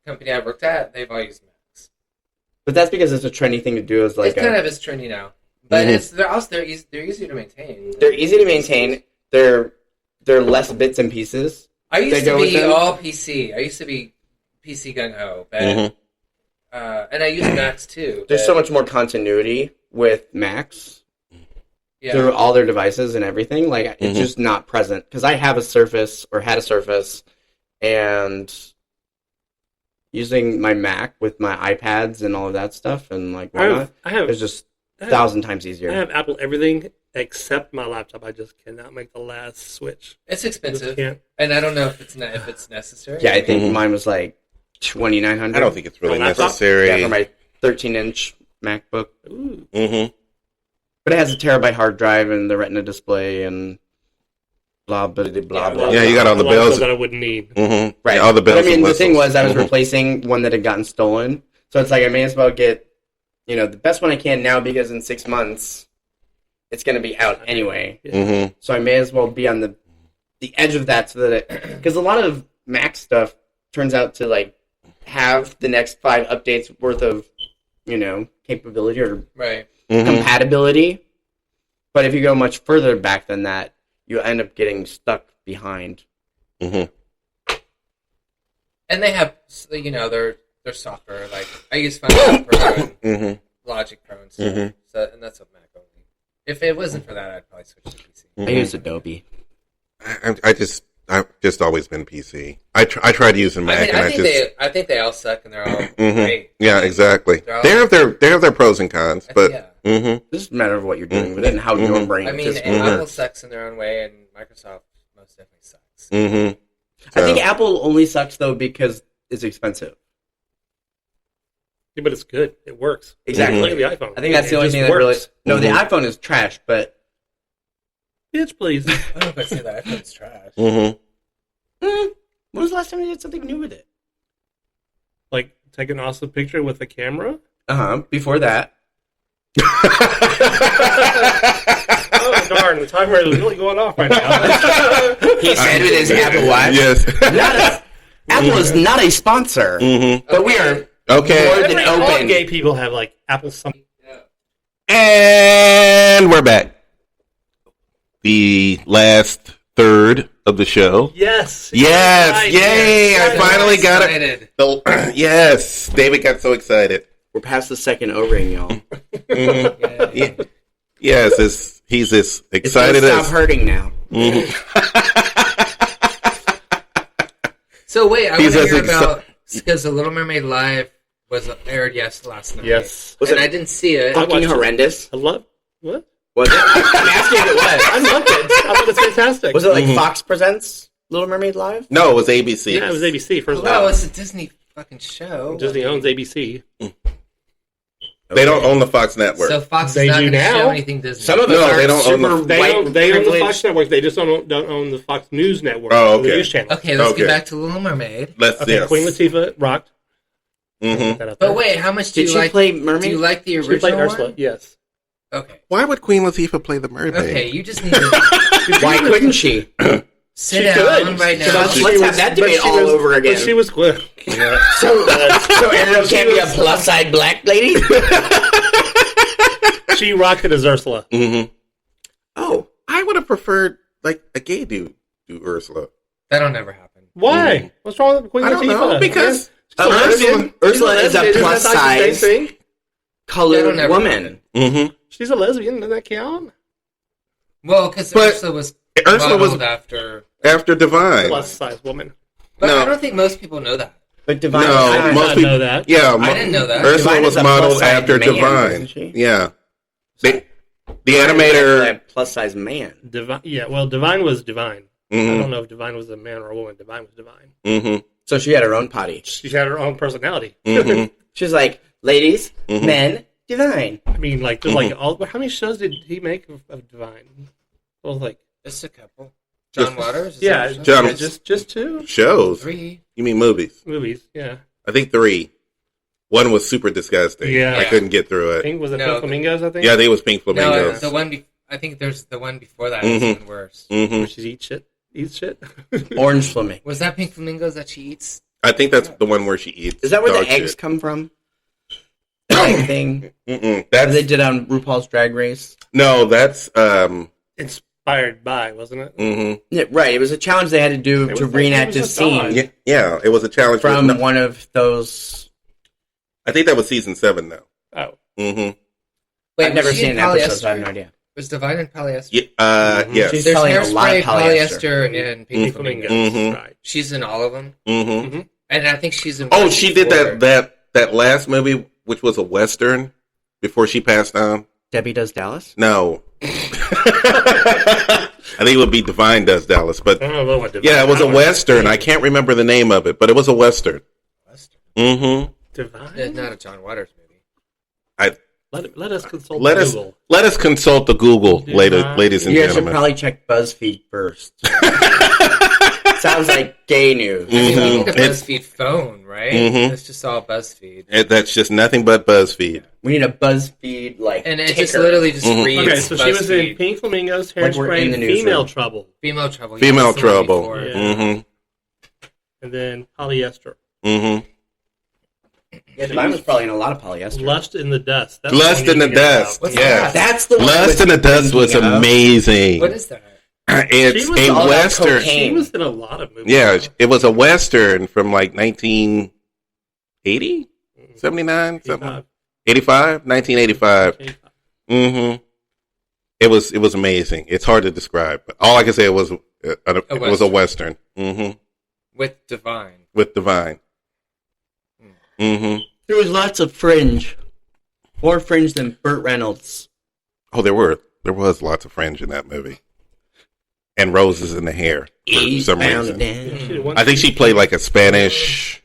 company I've worked at, they've all used Macs. But that's because it's a trendy thing to do. As like It kind of is trendy now, but they're easy to maintain. they're easy to maintain. They're less bits and pieces. I used they to go with be them. all PC. I used to be PC gung ho, but Mhm. and I use Macs too. There's but- so much more continuity with Macs yeah. through all their devices and everything. Like it's just not present because I have a Surface or had a Surface, and using my Mac with my iPads and all of that stuff and like whatnot, I have it's just 1,000 times I easier. have Apple everything except my laptop. I just cannot make the last switch. It's I expensive, just can't. and I don't know if it's necessary. Yeah, I think Mhm. mine was like 2,900. I don't think it's really A laptop? necessary. Yeah, for my 13-inch MacBook. Ooh. Mm-hmm. But it has a terabyte hard drive and the Retina display and blah blah blah blah. Yeah, blah. Yeah, you got all the A lot of bells. stuff that I wouldn't need. Mm-hmm. Right. Yeah, all the bells. But I mean, and the thing whistles. was, I was Mhm. replacing one that had gotten stolen. So it's like I may as well get, the best one I can now because in 6 months it's going to be out anyway. Mhm. So I may as well be on the edge of that so that because a lot of Mac stuff turns out to like have the next 5 updates worth of capability or right. Mhm. compatibility. But if you go much further back than that, you end up getting stuck behind. Mhm. And they have, their software. Like I use Final Cut Pro and Mhm. Logic Pro and stuff. Mhm. So, and that's a Mac only. If it wasn't for that, I'd probably switch to PC. I Mhm. use Adobe. I've just always been PC. I tried using Mac, and I think they all suck and they're all Mhm. great. Yeah, exactly. They're all- They have their pros and cons, but yeah. mm-hmm. It's just a matter of what you're doing with it and how your brain I mean, just and works. Apple sucks in their own way, and Microsoft most definitely sucks. Mm-hmm. I think Apple only sucks though because it's expensive. Yeah, but it's good. It works. Exactly. Look at the iPhone. I think that's the It only just thing that really. works. No, the Mhm. iPhone is trash, but Bitch, please. I don't know if I'd say that iPhone's trash. Mm-hmm. when was the last time you did something new with it? Like, take an awesome picture with a camera. Before that, Oh, darn. The timer is really going off right now. he said with his Apple Watch. Yes. Apple is not a sponsor, Mm-hmm. but we are Okay. more than All open. gay people have, like, Apple something. And we're back. The last third of the show. Yes. Yes. Right. Yay. I finally got it. Excited. Yes. David got so excited. We're past the second O-ring, y'all. Mhm. Yeah. Yes. He's as It's excited gonna as. stop hurting now. Mhm. So wait, I want He's to as hear exci- about because the Little Mermaid Live was aired last night. Yes. Was and it I didn't see it. watched Fucking it. horrendous. I love. What? Was it? I'm asking if it I was. loved it. I thought it was fantastic. Was it like Mhm. Fox Presents Little Mermaid Live? No, it was ABC. Yeah, it was ABC. First of No, all, it's a Disney fucking show. Disney owns ABC. They don't own the Fox network. So Fox They is not do going to now. show anything Disney. Some of us No, are they don't own super the- They white own the privileged. Fox network. They just don't own the Fox News network. Oh, The okay. news channel. Okay, let's Okay. get back to Little Mermaid. Let's Okay, yes. Queen Latifah rocked. Mm-hmm. Put that out there. But wait, how much do Did you she like? play Do Mermaid? you like the She original played Ursula. one? Yes. Okay. Why would Queen Latifah play the mermaid? Okay, you just need to Why couldn't she? sit She down could. right But now. she Let's was- have that but debate she all was- over again. But she was quick. So Ariel can't be a plus side black lady? She rocked it as Ursula. Mm-hmm. Oh, I would have preferred like a gay dude do Ursula. That'll never happen. Why? What's wrong with Queen I don't know Latifah? because Ursula is a plus size Thing? colored That'll never woman. mm-hmm. She's a lesbian. Doesn't that count? Well, because But Ursula was Ursula was modeled after. after Divine. Plus size woman. But No. I don't think most people know that. But Divine. No, I did most not people- know that. Yeah, I didn't know that. Ursula Divine was is a modeled plus-size after man, Divine. isn't she? Yeah, the A animator. plus size man. Divine. Yeah. Well, Divine was Divine. Mm-hmm. I don't know if Divine was a man or a woman. Divine was Divine. Mm-hmm. So she had her own potty. She had her own personality. Mm-hmm. She's like, ladies, Mhm. men, Divine. I mean, like, there's like all. How many shows did he make of Divine? Well, like Just a couple. John Waters? Is yeah, that what John- yeah, just 2 Shows. 3. You mean movies? movies. Yeah, I think 3. One was super disgusting. Yeah. I couldn't get through I it. think was it No, Pink Flamingos? I think. Yeah, they was Pink No, Flamingos. the one. I think there's the one before that Mhm. is even worse. Mm-hmm. Where she eats shit. Orange flamingo. Was that Pink Flamingos that she eats? I think that's the one where she eats. Is that where dog the eggs shit. come from? The egg thing Mm-mm. that they That's did on RuPaul's Drag Race. no. That's Inspired by, wasn't it? Mm-hmm. Yeah, right. It was a challenge they had to do It to was- reenact it was a a song. scene Yeah. It was a challenge from with- one of those. I think that was season 7 though. Oh, Mm-hmm. Wait, I've never was she seen in an episode, so I have polyester? no idea. Was Divine in polyester? Yeah. Mhm. Yes. She's There's selling a lot of Hairspray, polyester. and Mm-hmm. Pink Flamingos. Flamingos. Mhm. Right. She's in all of them, Mm-hmm. and I think she's in. Oh, one she did before. that last movie, which was a western, before she passed on. Debbie Does Dallas? No. I think it would be Divine Does Dallas, but I don't know what Divine. yeah, it was I a don't know. western. I can't remember the name of it, but it was a western. Mm-hmm. Divine. Not a John Waters movie. Let us consult Let us Google. let us consult the Google, Divine. ladies and You guys should gentlemen. probably check BuzzFeed first. Sounds like gay news. I mean, we Mhm. need a It's- BuzzFeed phone, right? Mhm. That's just all BuzzFeed, That's just nothing but BuzzFeed. We need a BuzzFeed like and it ticker. just literally just Mhm. reads. Okay, so she was in BuzzFeed. Pink Flamingos, Like we're in Hairspray, the and newsroom. Female Trouble, Female Trouble. Female that's the one Trouble. before. Yeah. Mm-hmm. and then Polyester. Mm-hmm. Yeah, Divine was probably in a lot of polyester. Lust in the Dust. That's Lust one in you the need to get Dust. out. What's Yes. That's the one. Lust in the Dust was thinking of. amazing. What is that? It's She was a all about western. cocaine. She was in a lot of movies. Yeah, it was a western from like 1980, 79, something. 85, 1985. Mm-hmm. It was amazing. It's hard to describe, but all I can say it was a western. Mm-hmm. With Divine. With Divine. Mm-hmm. There was lots of fringe. More fringe than Burt Reynolds. Oh, there was lots of fringe in that movie, and roses in the hair for some reason. I think she played like a Spanish.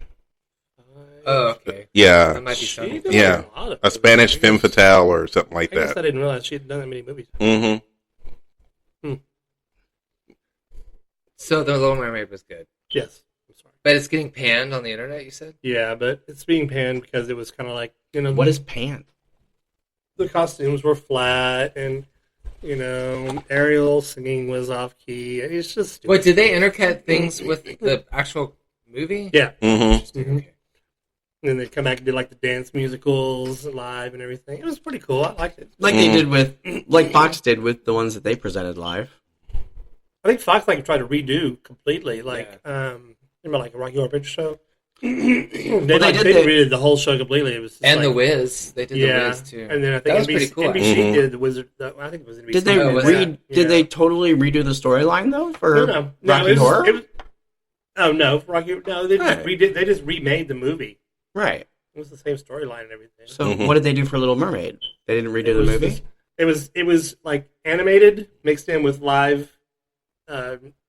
Oh, okay. Yeah, That might be something. Yeah. A Spanish femme fatale or something like I guess I that. didn't realize she had done that many movies. Mm-hmm. So The Little Mermaid was good, Yes. I'm sorry. but it's getting panned on the internet. You said. Yeah, but it's being panned because it was kind of like, What is pan? the costumes were flat and, Ariel singing was off key. It's just stupid. Wait, did they intercut things with the actual movie? Yeah. Mm-hmm. Mhm. And then they come back and did like the dance musicals live and everything. It was pretty cool. I liked it. Like they did with, like Fox did with the ones that they presented live. I think Fox tried to redo completely. Remember like a Rocky Horror Picture Show? they redid the whole show completely. It was just And like, The Wiz, they did The Wiz too. And then I think That was NBC, pretty cool, NBC actually. did the Wizard. I think it was NBC. Did they Oh, was read? that? Did they totally redo the storyline though for No, Rocky it was, Horror? It was, oh no, Rocky. No, they just Right. redid. They just remade the movie. Right. It was the same storyline and everything. So Mhm. what did they do for Little Mermaid? They didn't redo the was movie. just- it was like animated mixed in with live,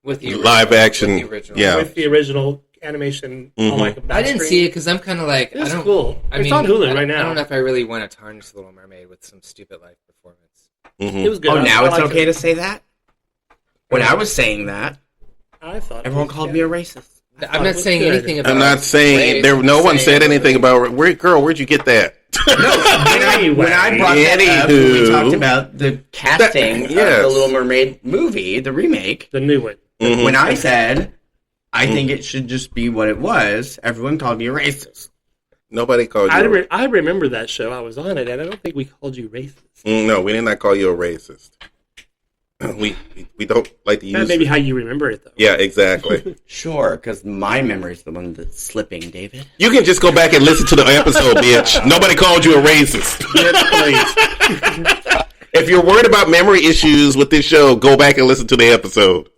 with the Live action, with the original. yeah. with the original animation. Mhm. On like a I didn't back see it screen. because I'm kind of like It was I don't. cool. I It's mean, on Hulu I right now. don't know if I really want to tarnish Little Mermaid with some stupid live performance. Mm-hmm. It was good. Oh, now I it's liked okay it. to say that. When I was saying that, I thought everyone called me a racist. I'm not it was saying good. anything about. I'm not saying race. no I'm one saying- said anything about where'd you get that? When I brought that up, when we Anywho. talked about the casting That- yes. of the Little Mermaid movie, the remake, the new one. Mhm. when I said I think it should just be what it was, everyone called me a racist. Nobody called you. I remember that show. I was on it, and I don't think we called you racist. No, we did not call you a racist. We don't like to That use. may be how you remember it, though. Yeah, exactly. Sure, because my memory's the one that's slipping, David. You can just go back and listen to the episode, bitch. Nobody called you a racist. If you're worried about memory issues with this show, go back and listen to the episode.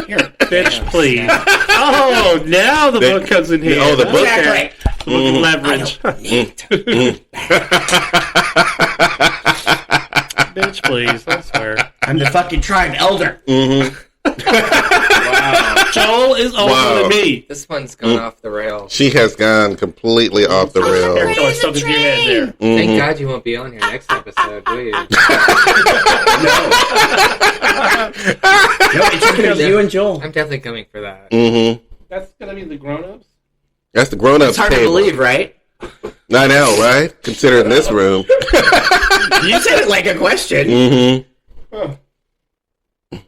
Here, Bitch, please. Oh, now the book comes in here. Oh, the book. exactly. The book of leverage. Bitch, please. I swear. I'm the fucking tribe elder. Mm-hmm. Wow. Joel is older than me. This one's gone off the rails. She has gone completely off the rails. Throwing something to your head there. Thank God you won't be on here next episode, will you? No, it's because you and Joel. I'm definitely coming for that. That's gonna be the grown-ups. That's the grown-ups It's hard table. to believe, right? I know, right? Considering this room. You said it like a question.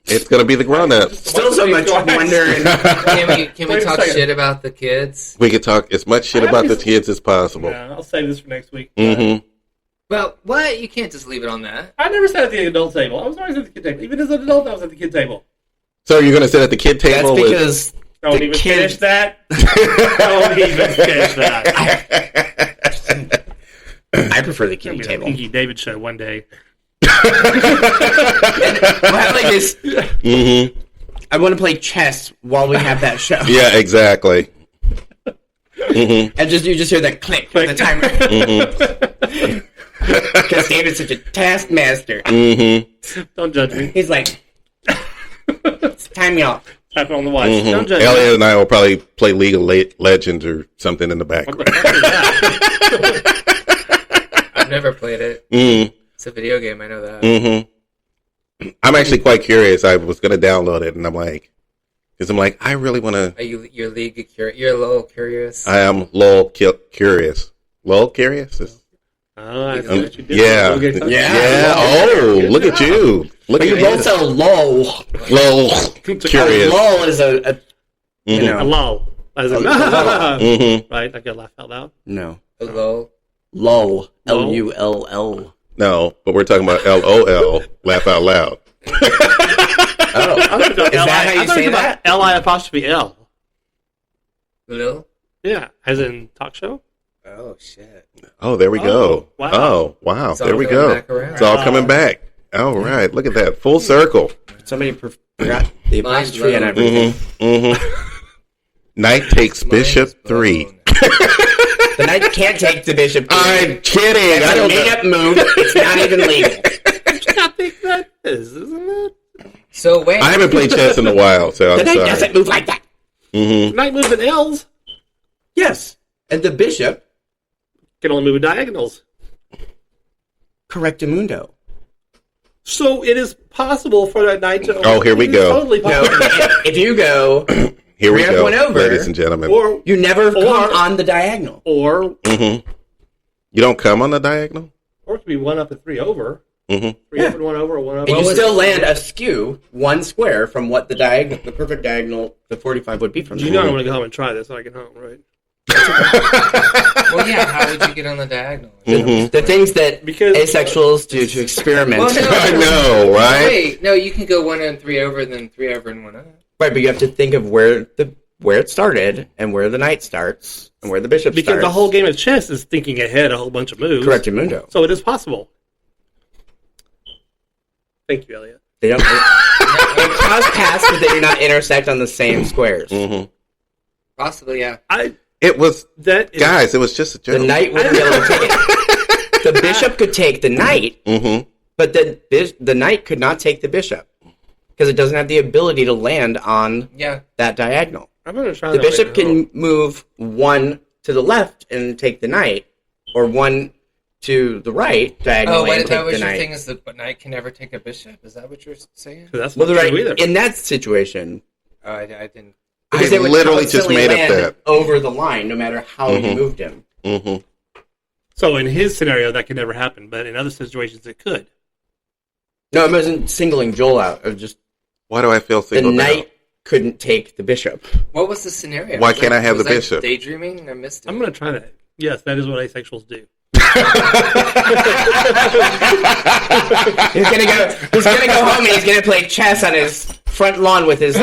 It's going to be the grown-ups. Still so much wonder. And Can we Wait a talk second. shit about the kids? We can talk as much shit about the kids as possible. Yeah, I'll save this for next week. Well, what? You can't just leave it on that. I never sat at the adult table. I was always at the kid table. Even as an adult, I was at the kid table. So you're going to sit at the kid table? that's because Don't The even kid- finish that. Don't even finish that. I prefer the kitty Maybe the table. Pinky David show one day. We'll have like this. I want to play chess while we have that show. Yeah, exactly. And you just hear that click, the timer. Because David's such a taskmaster. Don't judge me. He's like, it's time, y'all. Tap on the watch. Don't judge me. Elliot and I will probably play League of Legends or something in the What background. the fuck is that? I've never played it. It's a video game, I know that. I'm actually quite curious. I was going to download it, and I'm like, I really want to. Are you're you're a little curious? I am lol curious. Lol curious? Oh, I see what you did. Yeah. Go get something. Yeah. Oh, look at you. Look But at you both you. say lol. Lol curious. Lol is a you A know. lull. As in, Mm-hmm. right? Like a laugh out loud. No. Hello? Lol. Lull. No, but we're talking about LOL. Laugh out loud. Oh. Is that how you say that? L-I-apostrophe-L. Hello? Yeah, as in talk show. Oh, shit. Oh, there we go. wow. Oh, wow. It's all There we coming go. back around. It's all coming back. All right. Look at that. Full circle. Somebody forgot the Mine's apostrophe and low. everything. Knight takes bishop Mine's 3. blown. The knight can't take the bishop. I'm kidding. That's I a don't made know. up move. It's not even legal. I think that is, isn't it? So, wait. I haven't played chess in a while, so The I'm knight sorry. doesn't move like that. Knight moves in L's. Yes. And the bishop, Can only move in diagonals. correctamundo. So it is possible for that knight to. Oh, here we it is go. Totally No, possible. if you go, Here we We have go, one over. ladies and gentlemen. Or you never come Or- on the diagonal. or You don't come on the diagonal? it could be 1 up and 3 over. Mm-hmm. 3 up and 1 over, or 1 over. And you was still it? land askew one square from what the diagonal, the perfect diagonal, the 45 would be from. You know I'm going to go home and try this when I get home, right? Well, yeah, how would you get on the diagonal? The things that Because- asexuals do to experiment. Well, no. I know, right? Wait, no, you can go 1 and 3 over, then 3 over and 1 up. Right, but you have to think of where it started and where the knight starts and where the bishop Because starts. the whole game of chess is thinking ahead a whole bunch of moves. correctamundo. So it is possible. Thank you, Elliot. They don't. They cross paths, but they do not intersect on the same squares. Possibly, yeah. It was, That is, guys, it was just a joke. The knight would be able to take it. The bishop could take the knight, but the knight could not take the bishop because it doesn't have the ability to land on Yeah. that diagonal. I'm going to try The that bishop later on. can move 1 to the left and take the knight, or 1 to the right Oh, diagonally wait, and that take was the your knight. thing is the knight can never take a bishop? Is that what you're saying? 'Cause that's Well, not the right true either. in that situation, Oh, I didn't. because I they would literally just constantly made up land that. over the line, no matter how you moved him. So in his scenario, that could never happen, but in other situations, it could. No, I wasn't singling Joel out. It was just Why do I feel the singled knight out? couldn't take the bishop. What was the scenario? Why can't I have was the I bishop? Daydreaming? I missed it. I'm going to try that. Yes, that is what asexuals do. He's gonna go home and he's gonna play chess on his front lawn with his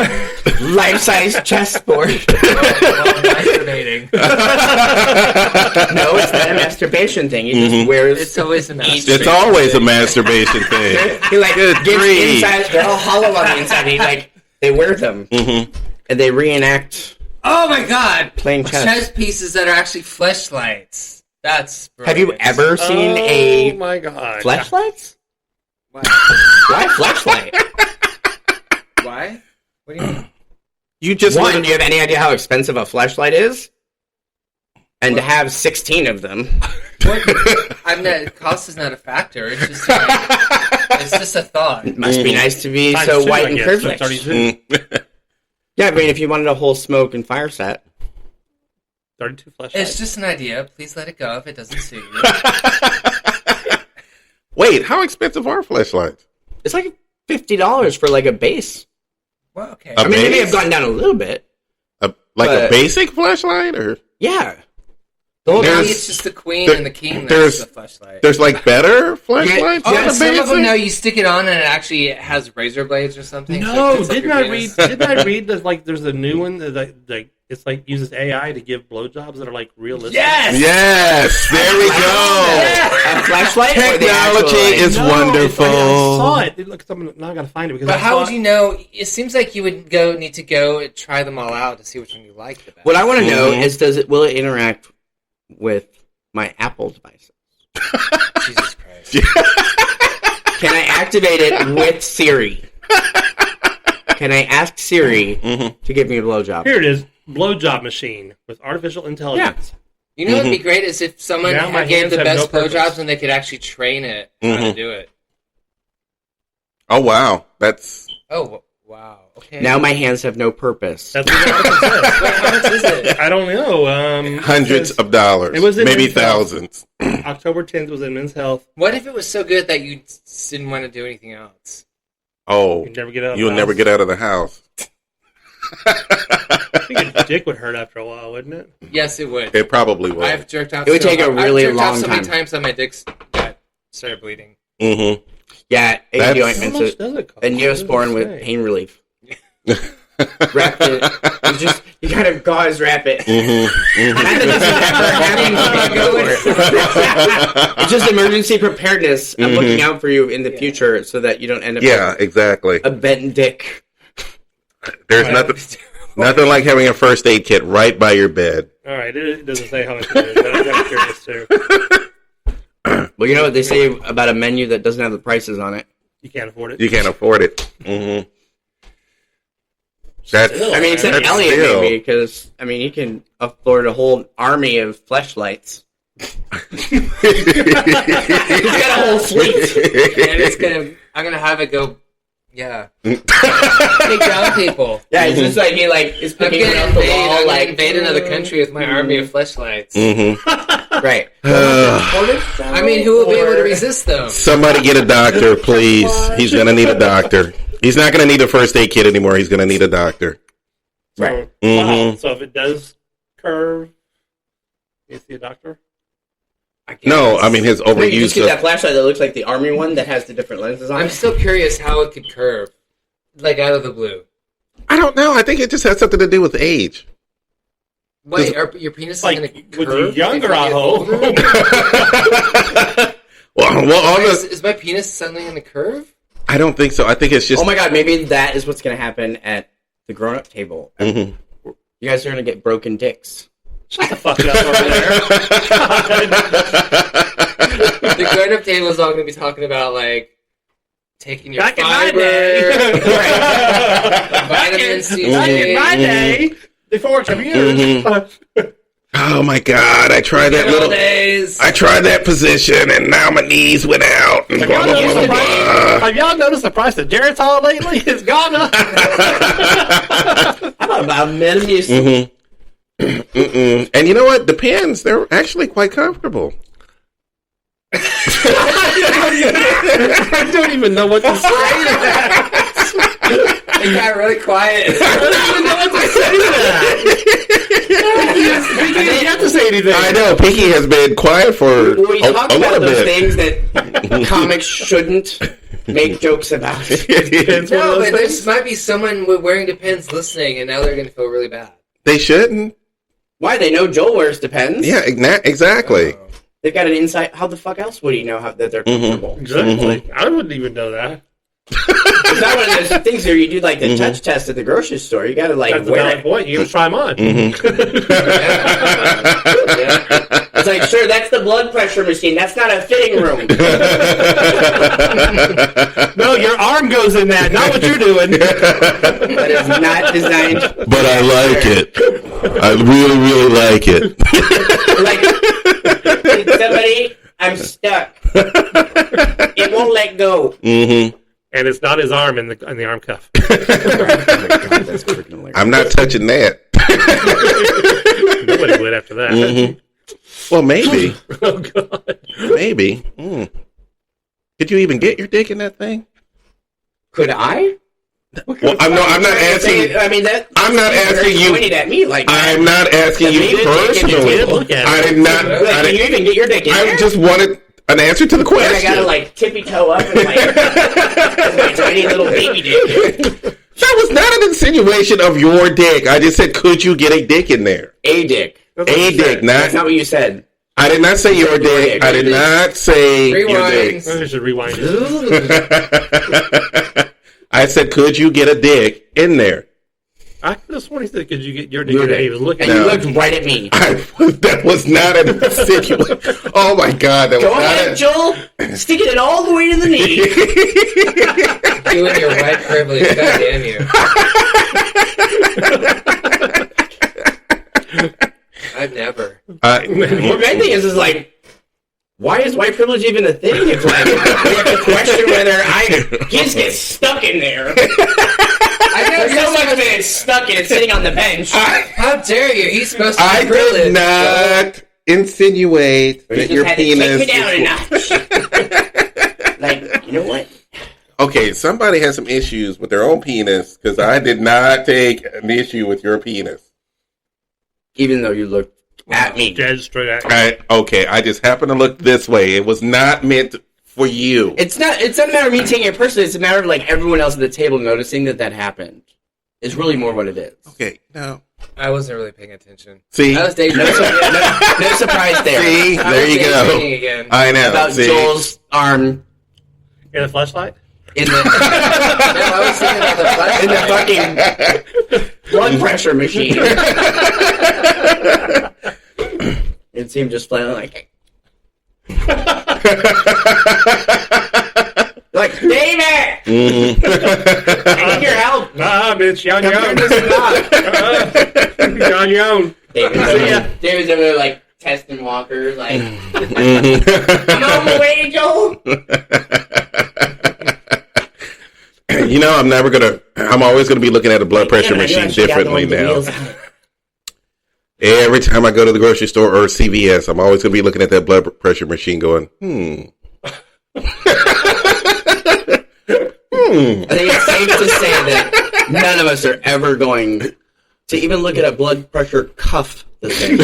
life-size chessboard. Masturbating. No, it's not a masturbation thing. He just wears. It's always a masturbation. It's always a masturbation thing. He like gets grief. inside. They're all hollow on the inside. He they wear them and they reenact Oh my god! playing chess. Chess pieces that are actually fleshlights. That's Have you brilliant. ever seen Oh a my god! fleshlights? Why? Why fleshlight? Why? What do you mean? You just One, do you have any idea how expensive a flashlight is? And to have 16 of them. I mean, cost is not a factor. It's just a thought. It must be nice to be Times so two, white I and guess. privileged. That's already two. Yeah, I mean, if you wanted a whole smoke and fire set. 32 flashlights. It's just an idea. Please let it go if it doesn't suit you. Wait, how expensive are flashlights? It's like $50 for like a base. Well, okay. A I mean, maybe base? I've gone down a little bit. A But- basic flashlight, or Yeah. Maybe there's- it's just the queen and the king there's- that's the flashlight. there's like better flashlights? Oh, than a some of them, basic? no, you stick it on and it actually has razor blades or something. so it No, cuts up didn't your I penis. read? Didn't I read that like there's a new one that it's like uses AI to give blowjobs that are like realistic. Yes! Yes, there we go. A flashlight? Or the actual, Technology like- is No, wonderful. I saw it. Look, now I gotta find it because. But I how saw would you know? It seems like you would need to go and try them all out to see which one you like the best. What I want to know Mhm. is, will it interact with my Apple devices? Jesus Christ. Can I activate it with Siri? Can I ask Siri to give me a blowjob? Here it is, blowjob machine with artificial intelligence. You know what would be great is if someone Now my gave hands the have best no purpose. blowjobs and they could actually train it how to do it. Oh wow, that's Oh, wow. Okay. Now my hands have no purpose. That's what the article says. Wait, how much is it? I don't know. hundreds it says of dollars, It was in maybe Men's Health. thousands. October 10th was in Men's Health. What if it was so good that you didn't want to do anything else? Oh, You never get out. you'll never get out of the house. I think your dick would hurt after a while, wouldn't it? Yes, it would. It probably will. I've jerked off. It would take a really I've jerked long off so many time. times that my dick's started bleeding. Mm-hmm. Yeah, That's- AD How ointments much does it cost? and Neosporin with What does it say? pain relief. Wrap it. You kind of gauze wrap it. Not that it's just emergency preparedness. I'm looking out for you in the future so that you don't end up Yeah, with exactly. a bent dick. There's nothing like having a first aid kit right by your bed. All right, it doesn't say how much it is, but I'm kind of curious too. Well, you know what they say about a menu that doesn't have the prices on it? You can't afford it. You can't afford it. Mm-hmm. That's, I mean, except that's Elliot still- maybe, because, I mean, he can afford a whole army of fleshlights. He's got a whole fleet. And I'm gonna have it go. Yeah. Take down people. Yeah, it's just like he is I'm picking gonna it off the invade. wall, I'm gonna like invade another country with my army of fleshlights. Mhm. right. I mean, who will be able to resist them? Somebody get a doctor, please. He's going to need a doctor. He's not going to need a first aid kit anymore. He's going to need a doctor. So, Right. wow. Mhm. So if it does curve, you see a doctor? No, I mean his You just overuse get that of. flashlight that looks like the army one that has the different lenses on I'm it. still curious how it could curve, like out of the blue. I don't know. I think it just has something to do with age. Wait, are your penis is Like, going to with curve? the younger if I I get hope. older? well, all the, Is my penis suddenly going to curve? I don't think so. I think it's just. Oh my god, maybe that is what's going to happen at the grown-up table. Mhm. You guys are going to get broken dicks. Shut the fuck up over there. The grown-up table is all going to be talking about, like, taking your Back in my fiber, day. vitamin C. Back in my day, before computers. Oh my god! I tried that Good old little. days. I tried that position, and now my knees went out. And Have blah, y'all, blah, noticed blah, the blah, price, blah. have y'all noticed the price of Geritol lately? It's gone up. How about Metamucil? Mhm. Mm-mm. And you know what? The pens, they're actually quite comfortable. I don't even know what to say to that. It got really quiet. I don't even know what to say to that. You didn't have to say anything. I know. Pinky has been quiet for We talk a about little those bit. things that comics shouldn't make jokes about. It's one No, of but those there things. might be someone wearing Depends listening, and now they're going to feel really bad. They shouldn't. Why? They know Joel wears Depends. Yeah, exactly. They've got an insight. How the fuck else would he know that they're comfortable? Exactly. I wouldn't even know that. It's not one of those things where you do like the touch test at the grocery store. You got to like That's a wear valid it. point. You gotta try them on. It's like, sure, that's the blood pressure machine. That's not a fitting room. No, your arm arm goes in that, not what you're doing. That is not designed. But I like it. I really, really like it. Like, somebody, I'm stuck. It won't let go. Mm-hmm. And it's not his arm in the arm cuff. Oh my God, that's freaking hilarious. I'm not touching that. Nobody would after that. Mm-hmm. Well, maybe. Oh, God. Maybe. Could you even get your dick in that thing? Could I? Well, I'm not asking. I mean, that. I'm not asking you. Pointed at me like. I'm not asking you personally. I did not. Can you even get your dick in there? I just wanted an answer to the question. I gotta like tippy toe up and like my tiny little baby dick. That was not an insinuation of your dick. I just said, could you get a dick in there? A dick. A dick, That's not what you said. I did not say your dick. I did not say your dick. I should rewind it. I said, could you get a dick in there? I could have sworn he said, could you get your dick in there? He was looking And at you looked right at me. That was not an insinuation. Oh my God. That Go was ahead, not Joel. Sticking it all the way to the knee. You and your white privilege, goddamn you. I've never. Well, my thing is like, why is white privilege even a thing? It's like, we have to question whether he just gets stuck in there. There's so much of it is stuck in it, sitting on the bench. How dare you? He's supposed to be I privileged. did not insinuate that your penis. Take me down a notch. Like, you know what? Okay, somebody has some issues with their own penis because I did not take an issue with your penis. Even though you looked at me. dead straight at you. Okay, I just happened to look this way. It was not meant for you. It's not a matter of me taking it personally. It's a matter of like everyone else at the table noticing that happened. It's really more what it is. Okay, no. I wasn't really paying attention. See? I was No, daydreaming. no surprise there. See? I There was you go. daydreaming again. I know. About See? Joel's arm In a flashlight? in the No, I was thinking about the fucking blood pressure machine. It seemed just flailing like, like David, I need your help. Nah, bitch. Yon, Turn yon. this knob. Yon, yon. David's over there like testing Walker, like, I'm on my way, Joel. You know, I'm always gonna be looking at a blood pressure machine differently now. Every time I go to the grocery store or CVS, I'm always gonna be looking at that blood pressure machine going, I think it's safe to say that none of us are ever going to even look at a blood pressure cuff the same.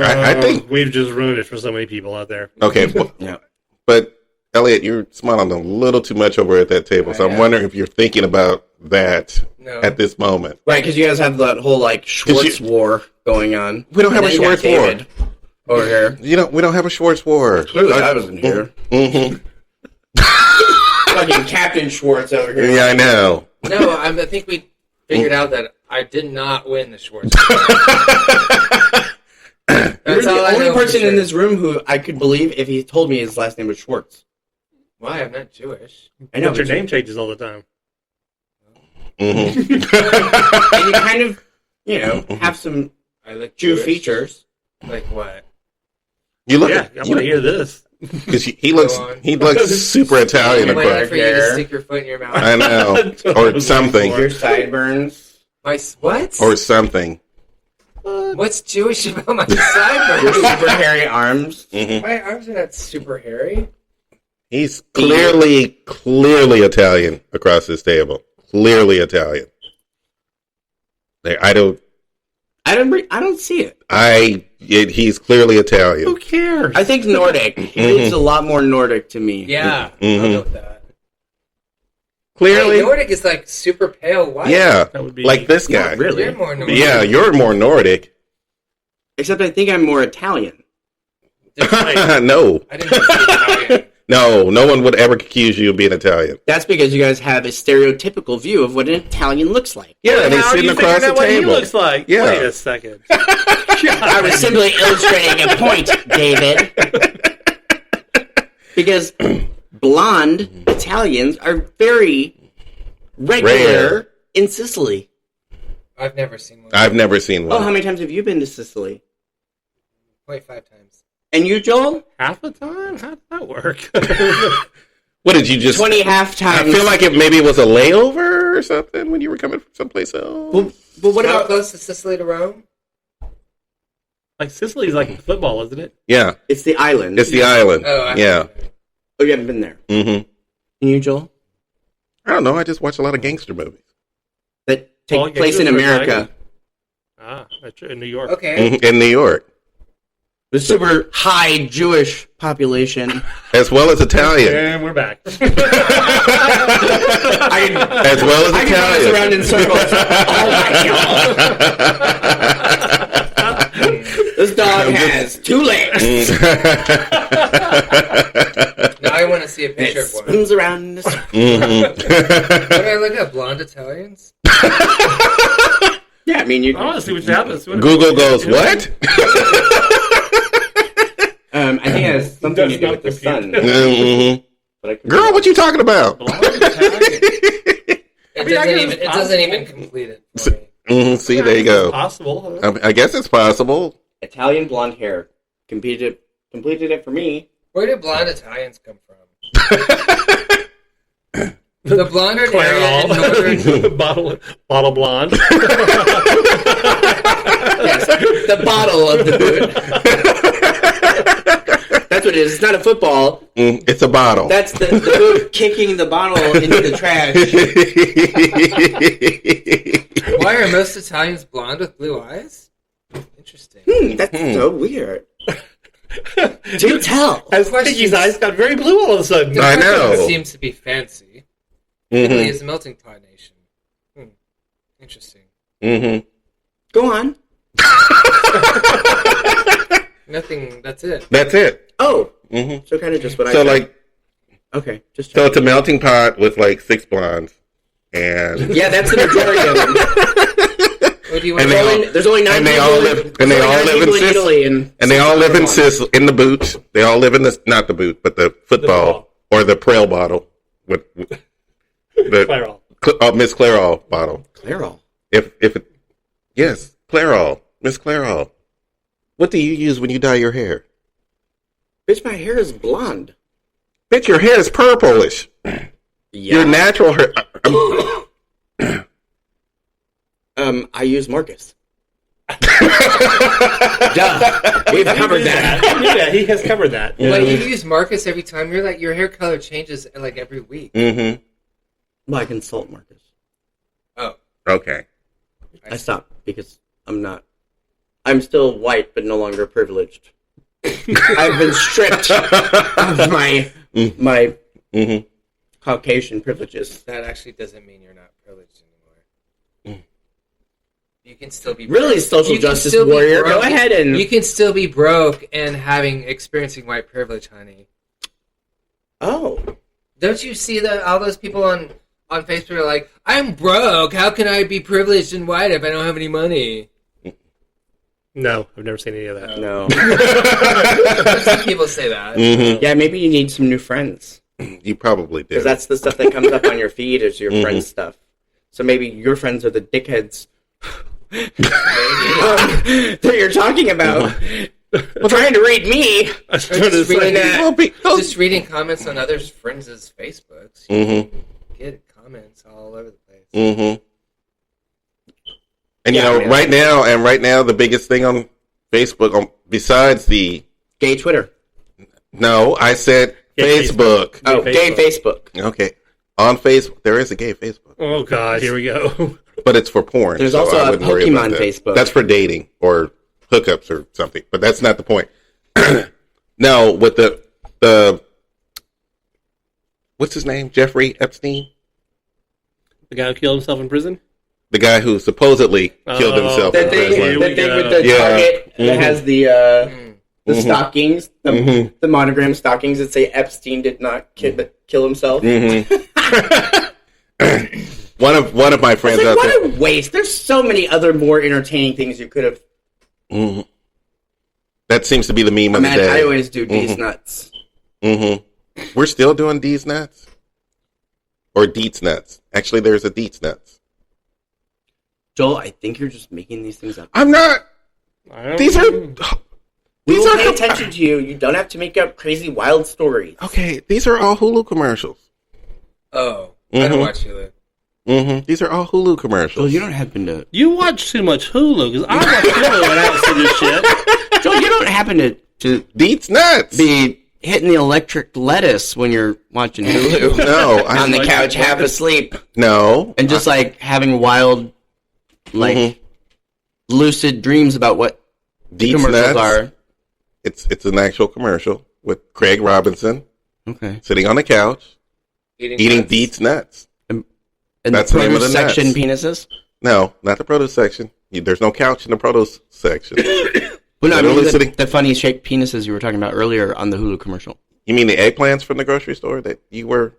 I think we've just ruined it for so many people out there. Okay, Yeah. but Elliot, you're smiling a little too much over at that table, so I'm wondering if you're thinking about that at this moment. Right, because you guys have that whole like Schwartz war going on. We don't have a Schwartz war over here. We don't have a Schwartz war. Clearly, I wasn't here. Mm-hmm. Fucking Captain Schwartz over here. Yeah, I know. No, I think we figured out that I did not win the Schwartz. You're the all I only know for person sure. in this room who I could believe if he told me his last name was Schwartz. Why? I'm not Jewish. I know, But your name changes all the time. Mm-hmm. and you kind of, have some I look Jew Jewish. features. Like what? You look. Yeah, I want to hear this. Because he looks super Italian. I'm waiting for you to Hair. stick your foot in your mouth. I know, or something, Your sideburns. What? or something. What's Jewish about my Your sideburns? super hairy arms. Mm-hmm. My arms are not super hairy. He's clearly Italian across this table. Clearly Italian. I don't see it. He's clearly Italian. Who cares? I think Nordic. He reads a lot more Nordic to me. Yeah, Mhm. I'll go with that. Clearly, Hey, Nordic is like super pale white. yeah, That would be like this guy. Not really. You're more Nordic. Yeah, you're more Nordic. Except I think I'm more Italian. No, I didn't say Italian. no one would ever accuse you of being Italian. That's because you guys have a stereotypical view of what an Italian looks like. Yeah, they're How are sitting you across figuring the out what he table. looks like? Yeah. Wait a second. I was simply illustrating a point, David. Because blonde Italians are very regular Rare. in Sicily. I've never seen one. I've never seen Oh, one. how many times have you been to Sicily? 0.5 times. And you, Joel? Half the time? How does that work? What did you just... 20 half I times. feel like maybe it was a layover or something when you were coming from someplace else. But what How about... close to Sicily to Rome? Like Sicily's like football, isn't it? Yeah, It's the island. it's the island. Oh, Yeah. Oh, you haven't been there. Mm-hmm. And you, Joel? I don't know. I just watch a lot of gangster movies. That Well, take place in gangsters are America. That's true. In New York. Okay. In New York. The super high Jewish population. As well as Italian. And we're back. As well as I can bounce Italian. around in circles. This dog has 2 legs. Now I want to see a It picture of one. spins around in the circle. What do I look at? Blonde Italians? Yeah, I mean, you. I want to see what happens. Google goes, what? I think it has something to do with the Does sun. not Mhm. But I could- Girl, what you talking about? It doesn't even complete it for me. See, there you go. Possible. I guess it's possible. Italian blonde hair completed it for me. Where did blonde Italians come from? The blonde area in northern... bottle blonde. Yes, the bottle of the boot. That's what it is. It's not a football. It's a bottle. That's the boot kicking the bottle into the trash. Why are most Italians blonde with blue eyes? Interesting. That's so weird. Do tell. As Piggy's eyes got very blue all of a sudden. I know. It seems to be fancy. Italy is a melting pot nation. Interesting. Go on. Nothing. That's it. That's it. Oh. So kind of just what I So, said. like, Okay, just so it's a melting pot with, like, 6 blondes. And... yeah, that's the majority of them. What do you want And to they know? all- There's only 9 and they people all in- live- there's and they only all 9 live in people Sis- Italy And they all live in in the boot. They all live in the, not the boot, but the football or the Prel bottle with the Clairol. Miss Clairol bottle. Clairol. Yes, Clairol, Miss Clairol. What do you use when you dye your hair? Bitch, my hair is blonde. Bitch, your hair is purplish. Yeah. Your natural hair. I use Marcus. Duh. We've covered that. Yeah, he has covered that. But you use Marcus every time. You're like your hair color changes like every week. Mm-hmm. Well, I consult Marcus. Oh, Okay. I stopped because I'm still white, but no longer privileged. I've been stripped of my Caucasian privileges. that actually doesn't mean you're not privileged anymore. You can still be Really, broke. social You can justice still be warrior. broke. Go ahead and You can still be broke and experiencing white privilege, honey. oh, Don't you see that all those people on Facebook are like, I'm broke. How can I be privileged and white if I don't have any money? No, I've never seen any of that. no. I've seen people say that. Mm-hmm. Yeah, maybe you need some new friends You probably do. because that's the stuff that comes up on your feed is your friends' stuff. So maybe your friends are the dickheads that you're talking about. Trying to read me. I was trying to Just reading, say, just reading comments on others' friends' Facebooks. You get comments all over the place. And Yeah, you know, man. right now, the biggest thing on Facebook, besides the Gay Twitter. no, I said Gay Facebook. Oh, gay Facebook. Okay, on Facebook, there is a gay Facebook, oh god, here we go. but it's for porn. There's so also I a wouldn't worry about Pokemon that. Facebook. That's for dating or hookups or something, but that's not the point. No, with the what's his name? Jeffrey Epstein, The guy who killed himself in prison? the guy who supposedly killed himself in That thing, prison. that thing with the Yeah. target that has the stockings, the monogram stockings that say Epstein did not kill himself. One of my friends It's like, out what there. a waste. There's so many other more entertaining things you could have. That seems to be the meme of the Man, day. I always do these nuts. Mm-hmm. We're still doing D's nuts? Or Deets nuts? Actually, there's a Deets nuts. Joel, I think you're just making these things up. I'm not. These are... We will pay attention to you. You don't have to make up crazy, wild stories. Okay, these are all Hulu commercials. Oh, I don't watch Hulu. Mm-hmm. These are all Hulu commercials. Joel, you don't happen to... You watch too much Hulu, because I watch Hulu and I don't see this shit. Joel, you don't happen to Deets nuts. be hitting the electric lettuce when you're watching Hulu. No. On the couch, half asleep. No. And just, having wild, lucid dreams about what Deets commercials nuts. are. It's an actual commercial with Craig Robinson sitting on the couch eating nuts. Deets nuts. And That's the the name of the produce section nuts. penises? No, not the produce section. There's no couch in the produce section. Well, no, I mean Literally sitting- the funny shaped penises you were talking about earlier on the Hulu commercial. You mean the eggplants from the grocery store that you were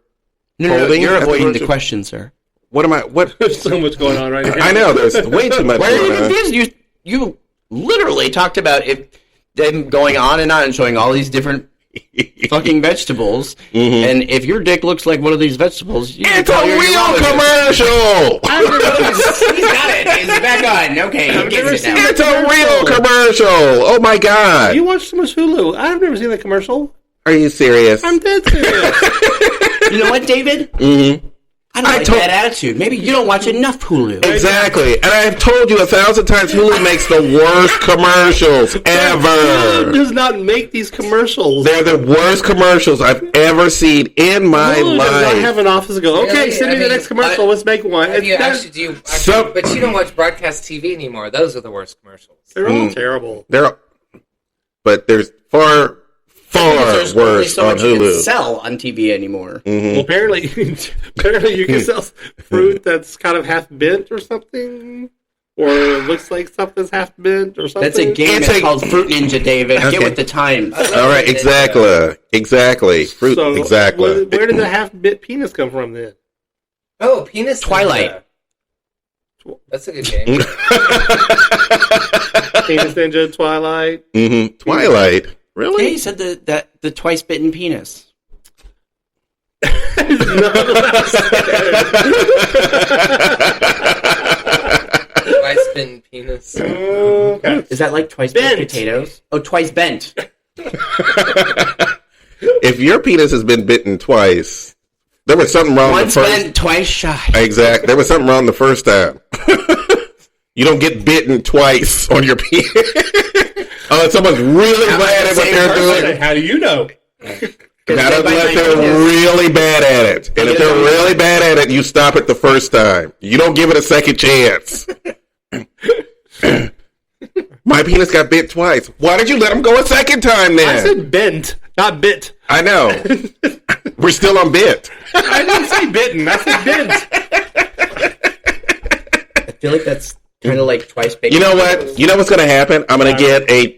No, holding? you're at avoiding the grocery- question, sir. What am I? What? There's so much going on right now. I know. There's way too much Why are you going on. confused? You literally talked about them going on and showing all these different fucking vegetables, and if your dick looks like one of these vegetables, you It's a real commercial. He's got it. He's back on. Okay, he gets it now. It's a real commercial. Oh my god! You watch so much Hulu. I've never seen that commercial. Are you serious? I'm dead serious. You know what, David? Mm-hmm. I don't like that attitude. Maybe you don't watch enough Hulu. Exactly. And I've told you 1,000 times Hulu makes the worst commercials Hulu ever. does not make these commercials. They're the worst commercials I've ever seen in my Hulu does not life. have an office to go, okay, Really? send me I the mean, next commercial, let's make one. Have you It's actually, do you actually, So- but you don't watch broadcast TV anymore. Those are the worst commercials. they're all terrible. But there's far There's only worse so on much you can Hulu. sell on TV anymore. Well, apparently you can sell fruit that's kind of half bent or something, or looks like something's half bent or something. That's a game. It's called Fruit Ninja, David. Okay. Get with the times. All right, exactly. Fruit, So, exactly. where did the half bent penis come from then? Oh, Penis Twilight. Ninja. That's a good game. Penis Ninja, Twilight. Twilight. Yeah, Really? he said the twice bitten penis. Twice been penis. Okay. Is that like twice Bent. baked potatoes? Oh, twice bent. If your penis has been bitten twice, there was something wrong Once the first. bent, twice shy. Exactly. There was something wrong the first time. You don't get bitten twice on your penis. Unless someone's really bad at what they're doing. How do you know? Not unless they're really bad at it. And if they're really bad at it, you stop it the first time. You don't give it a second chance. My penis got bit twice. Why did you let him go a second time I then? said bent, not bit. I know. We're still on bit. I didn't say bitten. I said bent. I feel like that's kind of like twice baked. You know what? You know what's going to happen? I'm going to get a...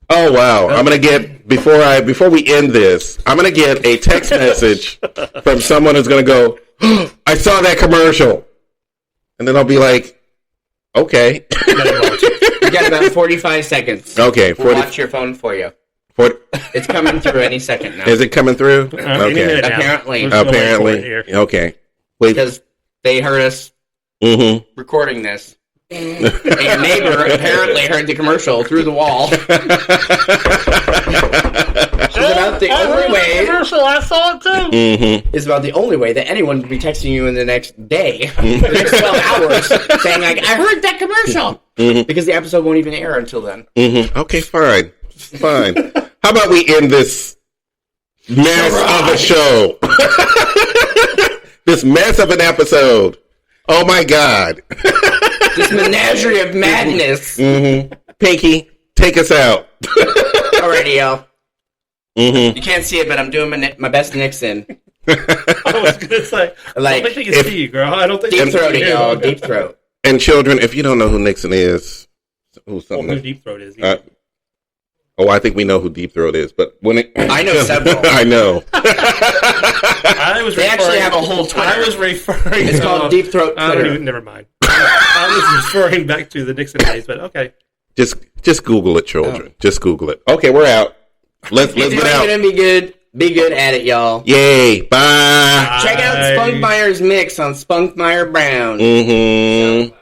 Oh, wow. I'm going to get... Before we end this, I'm going to get a text message from someone who's going to go, oh, I saw that commercial. And then I'll be like, okay. You got about 45 seconds. Okay. We'll watch your phone for you. It's coming through any second now. Is it coming through? Any minute now. Apparently. We're just gonna wait for it Apparently. here. Okay. Wait. Because they heard us Mm-hmm. recording this. And your neighbor apparently heard the commercial through the wall. She's about the only way. Commercial, I saw it too. Mm-hmm. Is about the only way that anyone would be texting you in the next day, the next 12 hours, saying like, "I heard that commercial," because the episode won't even air until then. Mm-hmm. Okay, fine. How about we end this mess of a show? This mess of an episode. Oh my God. This menagerie of madness. Mm-hmm. Pinky, take us out. Alrighty, y'all. Mm-hmm. You can't see it, but I'm doing my best Nixon. I was gonna say, Like, I don't think they can see you, girl. I don't think deep they can throating, see you. y'all. Deep throat. And children, if you don't know who Nixon is, who's Well, something? who Deep Throat is? I think we know who Deep Throat is, but when it, I know several. I know. I was They actually have a whole I Twitter. was referring. It's called Deep Throat I don't Twitter. even. Never mind. I was referring back to the Nixon days, but okay. Just Google it, children. Just Google it. Okay, we're out. Let's If get you're out. gonna be good at it, y'all. Yay! Bye. Check out Spunkmeyer's mix on Spunkmeyer Brown. Mm-hmm.